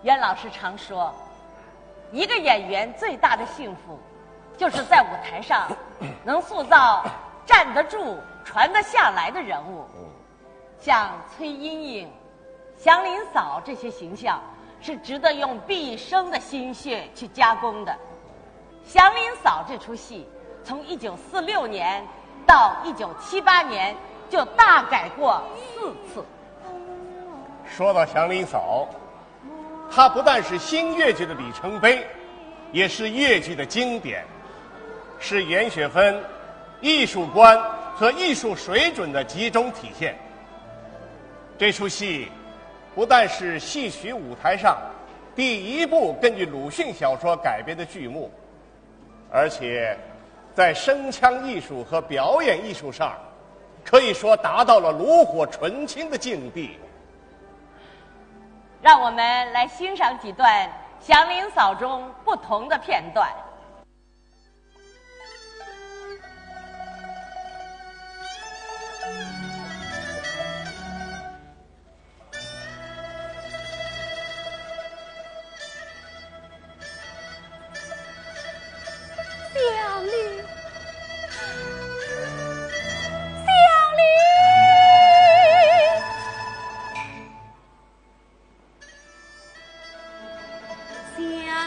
袁老师常说，一个演员最大的幸福，就是在舞台上能塑造站得住、传得下来的人物。像崔莺莺、祥林嫂这些形象，是值得用毕生的心血去加工的。祥林嫂这出戏，从1946年到1978年就大改过4次。说到祥林嫂，她不但是新粤剧的里程碑，也是粤剧的经典，是严雪芬艺术观和艺术水准的集中体现。这出戏不但是戏曲舞台上第一部根据鲁迅小说改编的剧目，而且在声腔艺术和表演艺术上，可以说达到了炉火纯青的境地。让我们来欣赏几段祥林嫂中不同的片段。祥林，祥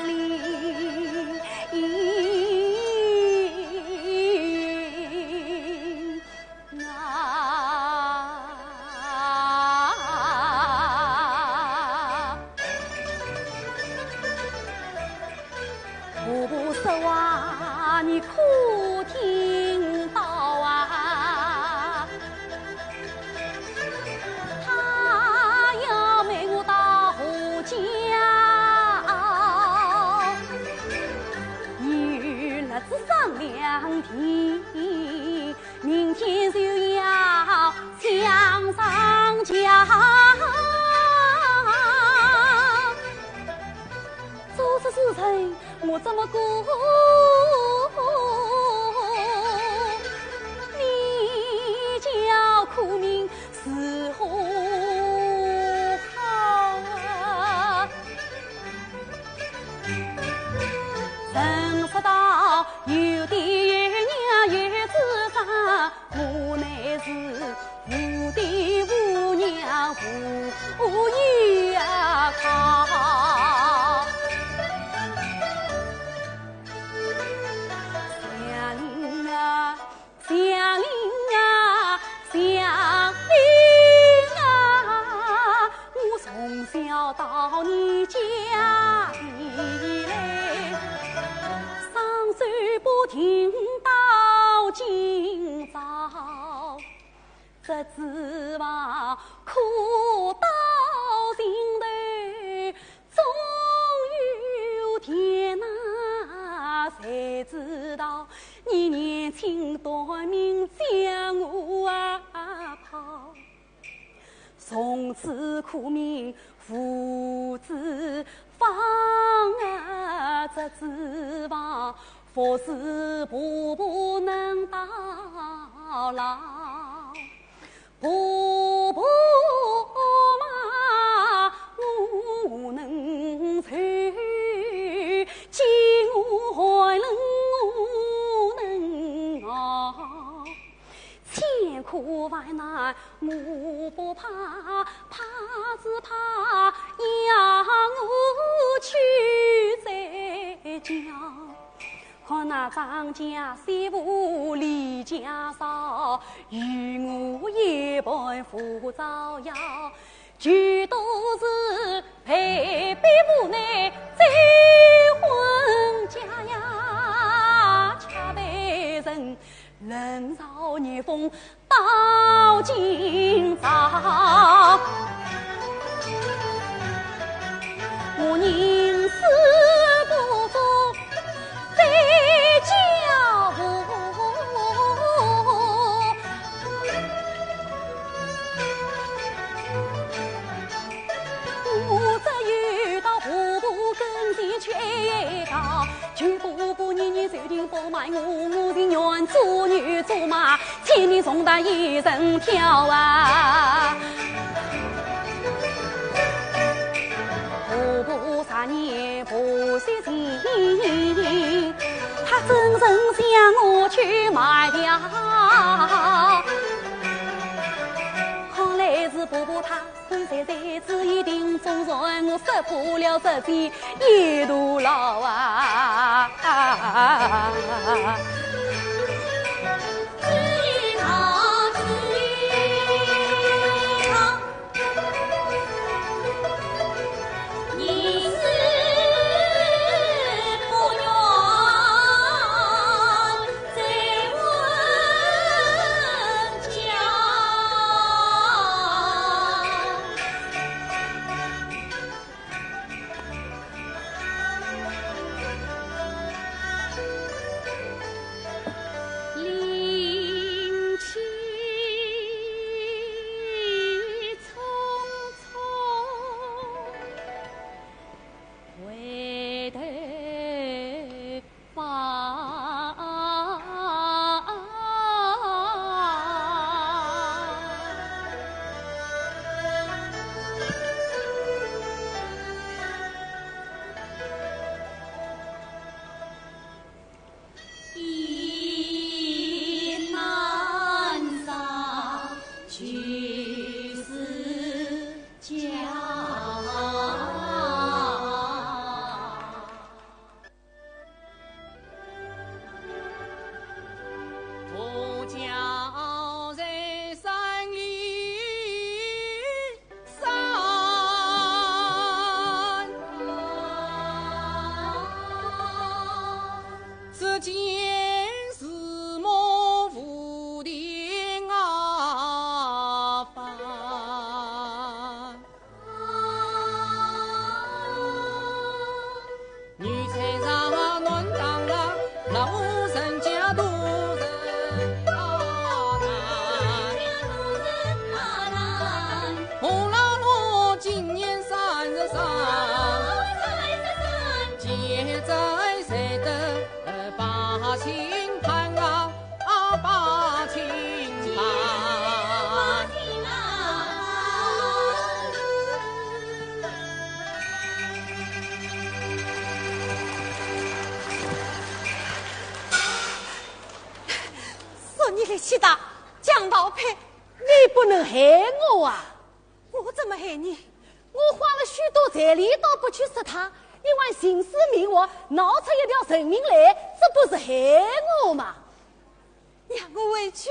林不是话你可听到啊？他要卖我到何家？你日子上两天，明天就要向上家。做这事情我怎么过？你叫苦命是何好啊？人说到有爹有娘有子房，我乃是无爹无娘无依靠。祥林啊，祥林啊，我从小到你家里来，上山不停到今朝，这指望苦到心头，终有天哪，才知道你年轻夺命将我跑，从此苦命父子放这指望，佛是步步能到老，步步嘛我能走，见我海冷千苦万难我不怕，怕只怕养我去在家。看那张家媳妇离家少，与我一般扶照耀，全都是陪逼无奈再婚家呀，恰为人冷嘲热讽到今朝，我宁死不做再家妇。我只遇到婆婆跟前却道，求婆婆年年受定不卖我，我情愿做女做马，千年送达一人跳啊。婆婆啥年不惜情，她真正想我去卖掉。看来是婆婆她身在在子一定总算我识破了这件一肚牢啊。去死家。气大，蒋道培，你不能害我啊！我怎么害你？我花了许多财力都不去杀他，你还兴师灭我，闹出一条人命来，这不是害我吗？让我回去，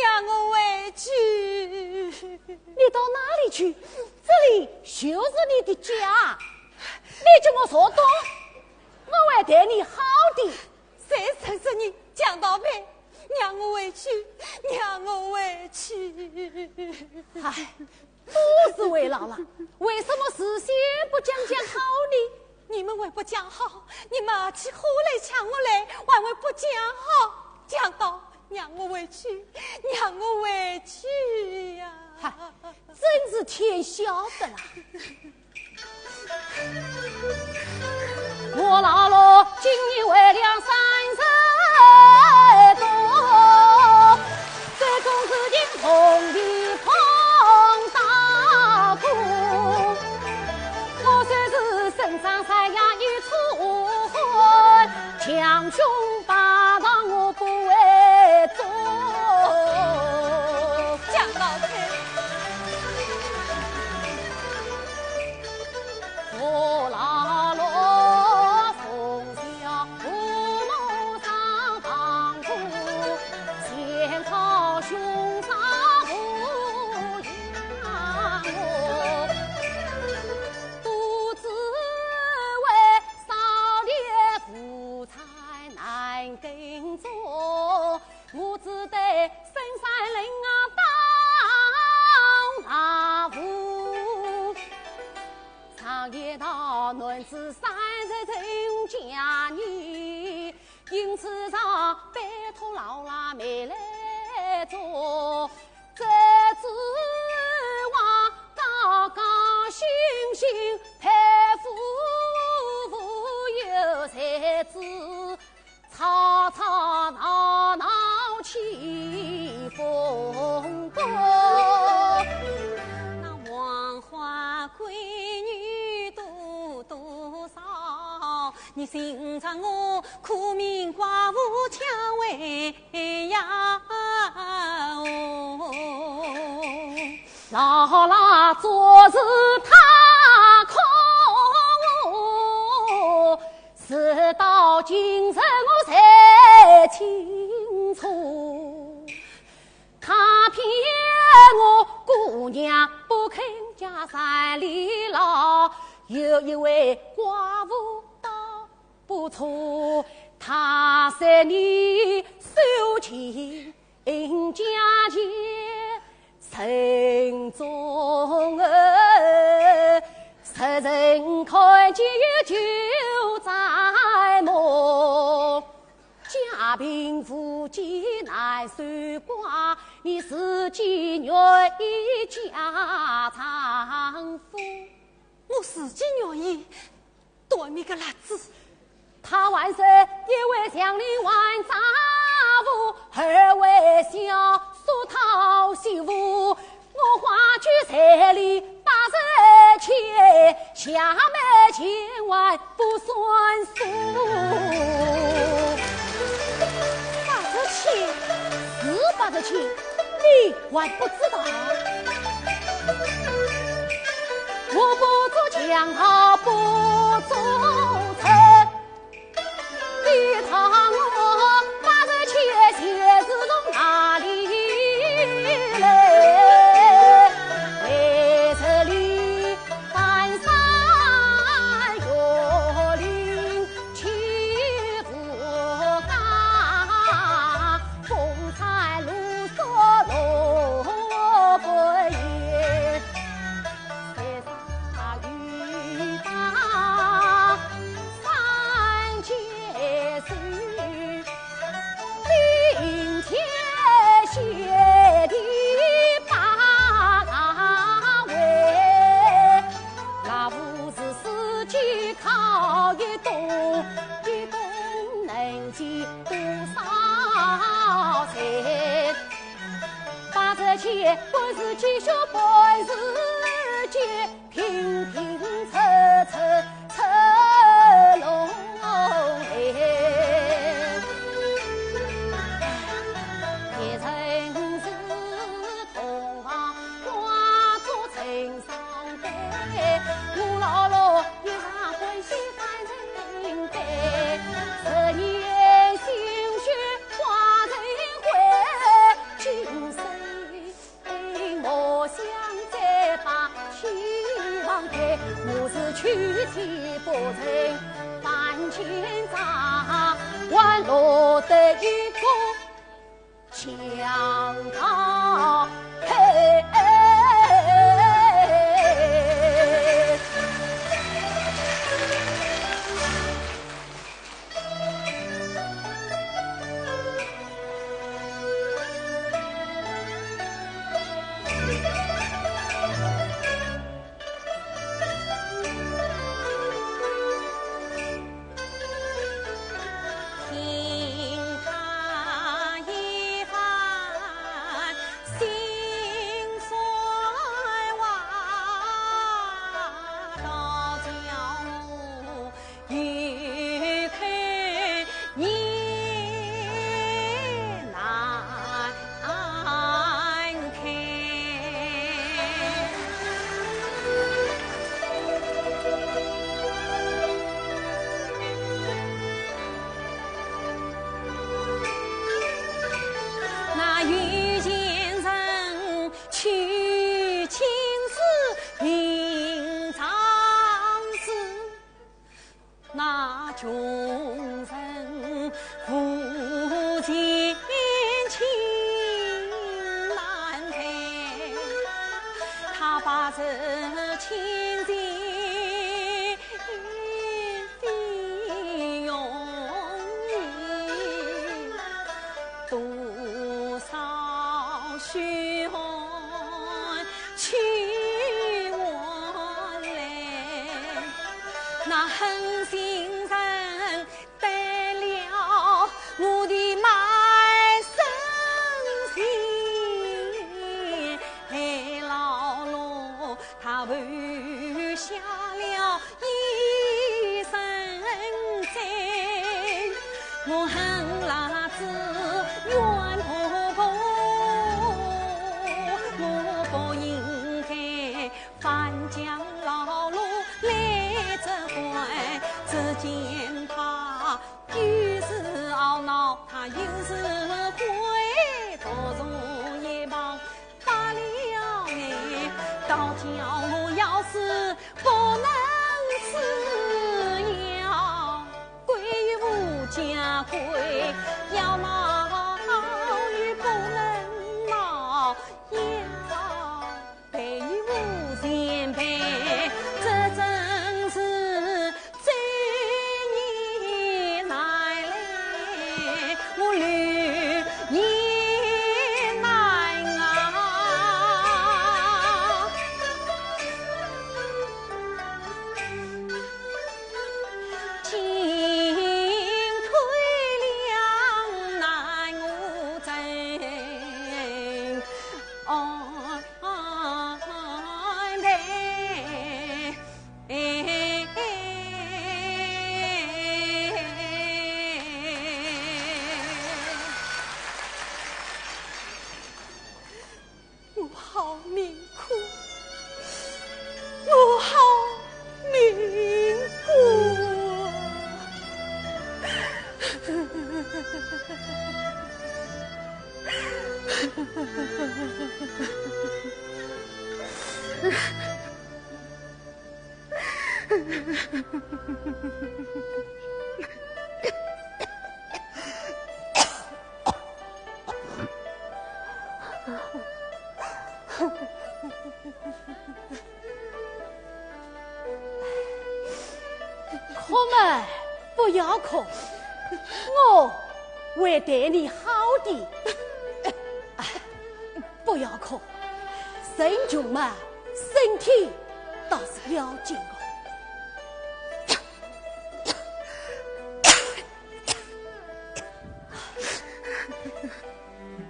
让我回去！你到哪里去？这里就是你的家，你叫我坐东，我会对你好的。谁承认你蒋道培？让我回去，让我回去！哎，都是为姥姥，为什么事先不讲好呢？你们为不讲好，你们起火来抢我来，还为不讲好？讲道，让我回去，让我回去呀！嗨，真是天晓得啦！我姥姥今年为了30多，这公子今同地碰大苦，我虽是身上三呀一出婚，强兄霸道我不为做。蒋老太，我姥姥从小父母上帮助，先靠兄长抚养我，独自为少年夫财难耕作，我只得深山林当大夫。常言道，男子30成家女，因此上拜托老拉妹来做，这指望高高兴兴配夫妇有才子，吵吵闹闹起风波。那黄花闺女多少，你寻着我苦命寡妇抢为呀姥姥昨日他哭我，事到今日我才清楚，他骗我姑娘不肯家山里老，有一位寡妇倒不错，他说你收钱家钱城中儿，实人看见就在梦，家贫夫妻难守寡，你自己愿意家丈夫。我自己愿意，多米个辣子。他还是一位乡里万丈夫，二位小叔讨媳妇，我花去彩礼80千，下买千万不算数。80千是80千，你还不知道？我不做强盗，不做贼，你看我把这钱鞋子从哪里来？来这里翻山越岭去福冈，风餐露宿萝卜叶，山上雨打三千水，冰天雪地把位，那不是四季靠一冬，一冬能积多少财？把这钱本是积蓄，本是借，平平凑拢来。一城市同行挂着城上碑，我姥姥一场欢喜三人杯，10年心血化成灰，今生我想再把希望开，我是娶妻不成万千丈，还落得一个强盗配。听他一番心酸话，倒叫我欲看也难看。那遇见人娶亲是平常事，那穷人夫妻情难配，他把这亲情费用多少血汗去换来，那狠心人得了我的卖身心，还老罗他犯下了一身罪，我恨辣子冤婆婆，我不应该翻江老路来责怪，只见他又是懊恼，他又是悔，多如一旁打了眼，倒叫我要是不能死，要归于无家归，要闹与不能闹，要陪于无前辈，这真是罪孽来来，我虑也难啊。进退两难。哭嘛，不要哭，我会对你好的。不要哭，人穷嘛，身体倒是要紧哦。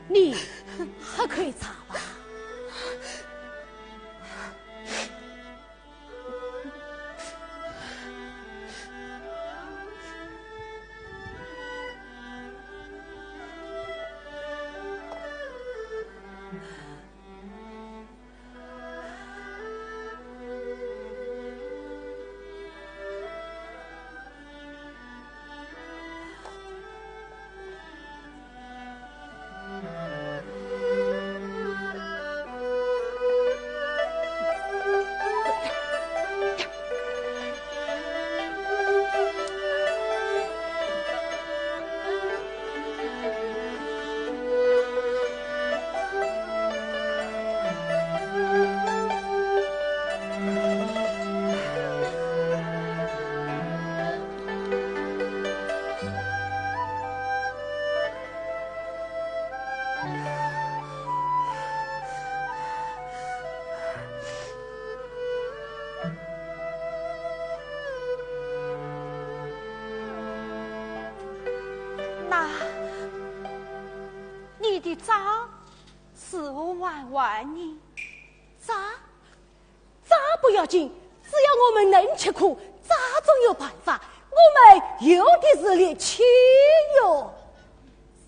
你还可以查吧？你的账15万万呢？账不要紧，只要我们能吃苦，账总有办法。我们有的是力气哟。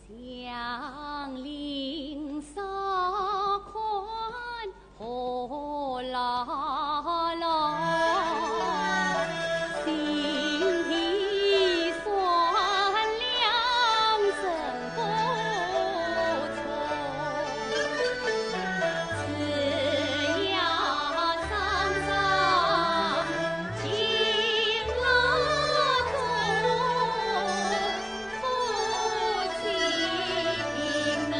祥林少宽何老老，心里算良人不错，只要上上敬老中，夫妻能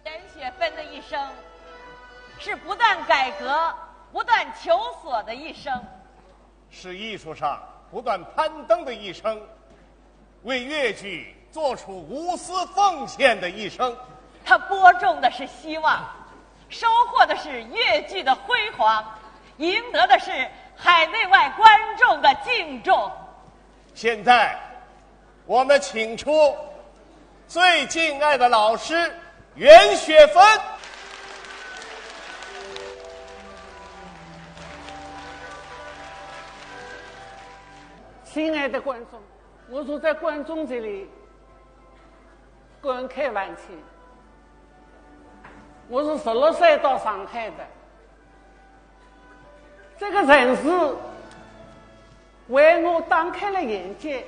任雪芬的一生是不断改革、不断求索的一生，是艺术上不断攀登的一生，为粤剧做出无私奉献的一生。他播种的是希望，收获的是粤剧的辉煌，赢得的是海内外观众的敬重。现在，我们请出最敬爱的老师袁雪芬。亲爱的观众，我坐在观众这里观看万千。我是16岁到上海的，这个城市为我打开了眼界。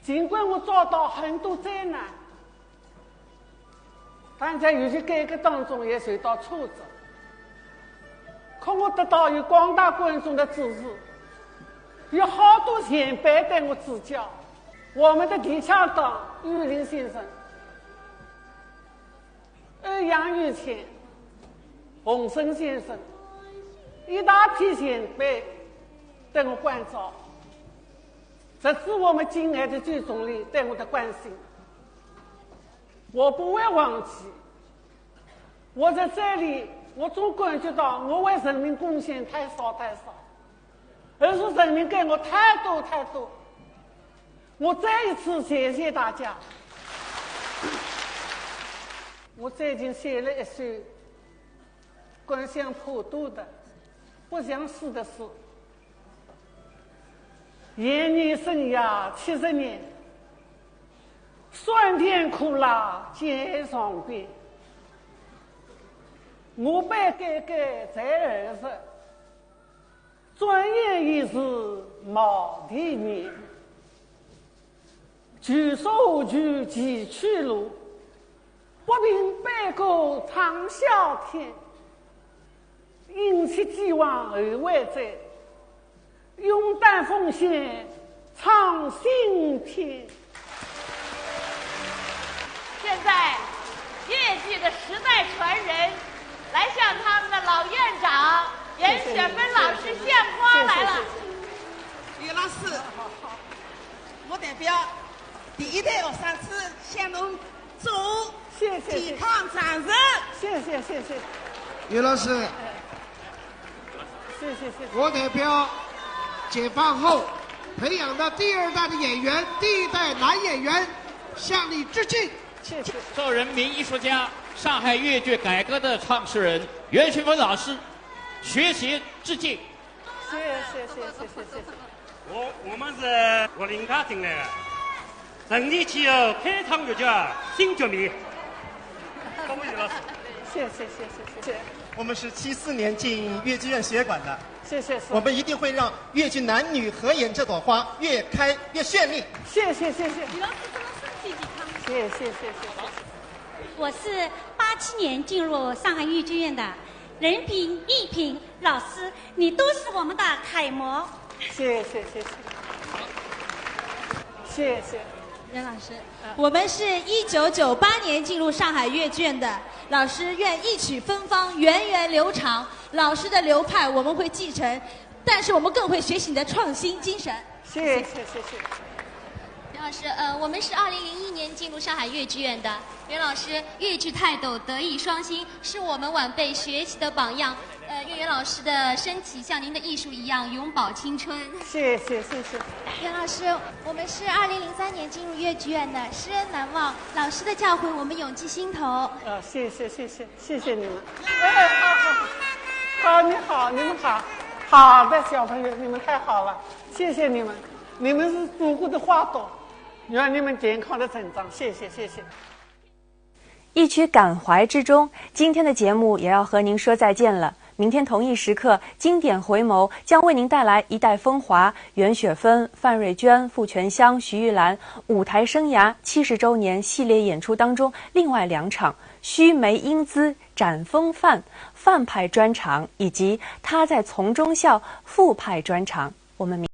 尽管我遭到很多灾难，但在有些改革当中也受到挫折，可我得到有广大观众的支持。有好多前辈对我指教，我们的李强党、玉林先生、杨玉乾、洪生先生，一大批前辈对我关照，这是我们敬爱的剧总理对我的关心，我不会忘记。我在这里，我总感觉到我为人民贡献太少太少。而是人民给我太多太多，我再一次谢谢大家。我最近写了一首关向普渡的不想死的诗。演艺生涯70年，酸甜苦辣皆尝遍，我辈改革在儿时，转眼已是毛地年。举手举几去路，不平白骨长啸天。因其既往而未在，勇担风险闯新天。现在越剧的时代传人来向他们的老院长严雪芬老师献花来了。于老师，我代表第一代学生子向侬祝健康长寿。谢谢。于老师，谢谢。我代表解放后培养的第二代的演员，第一代男演员，向你致敬。谢谢。受人民艺术家、上海粤剧改革的创始人袁雪芬老师学习致敬。谢谢。我们是我林家进来的，成立起后开创粤剧新局面。恭喜老师。谢。我们是74年进粤剧院学馆的。谢。我们一定会让粤剧男女合演这朵花越开越绚丽。谢。李老师祝身体健康。谢。我是87年进入上海豫剧院的，人品、艺品，老师你都是我们的楷模。谢。任老师，我们是1998年进入上海粤剧院的，老师愿一曲芬芳，源远流长。老师的流派我们会继承，但是我们更会学习你的创新精神。谢。袁老师，我们是2001年进入上海粤剧院的。袁老师粤剧泰斗，德艺双馨，是我们晚辈学习的榜样。愿袁老师的身体像您的艺术一样永葆青春。谢。袁老师，我们是2003年进入粤剧院的，师恩难忘，老师的教诲我们永记心头。谢谢你们。好，你们好，好的小朋友，你们太好了，谢谢你们，你们是祖国的花朵，愿你们健康的成长，谢谢。一曲感怀之中，今天的节目也要和您说再见了。明天同一时刻，经典回眸将为您带来一代风华袁雪芬、范瑞娟、傅全香、徐玉兰舞台生涯70周年系列演出当中另外2场须眉英姿展风范范派专场，以及他在从中笑傅派专场。我们明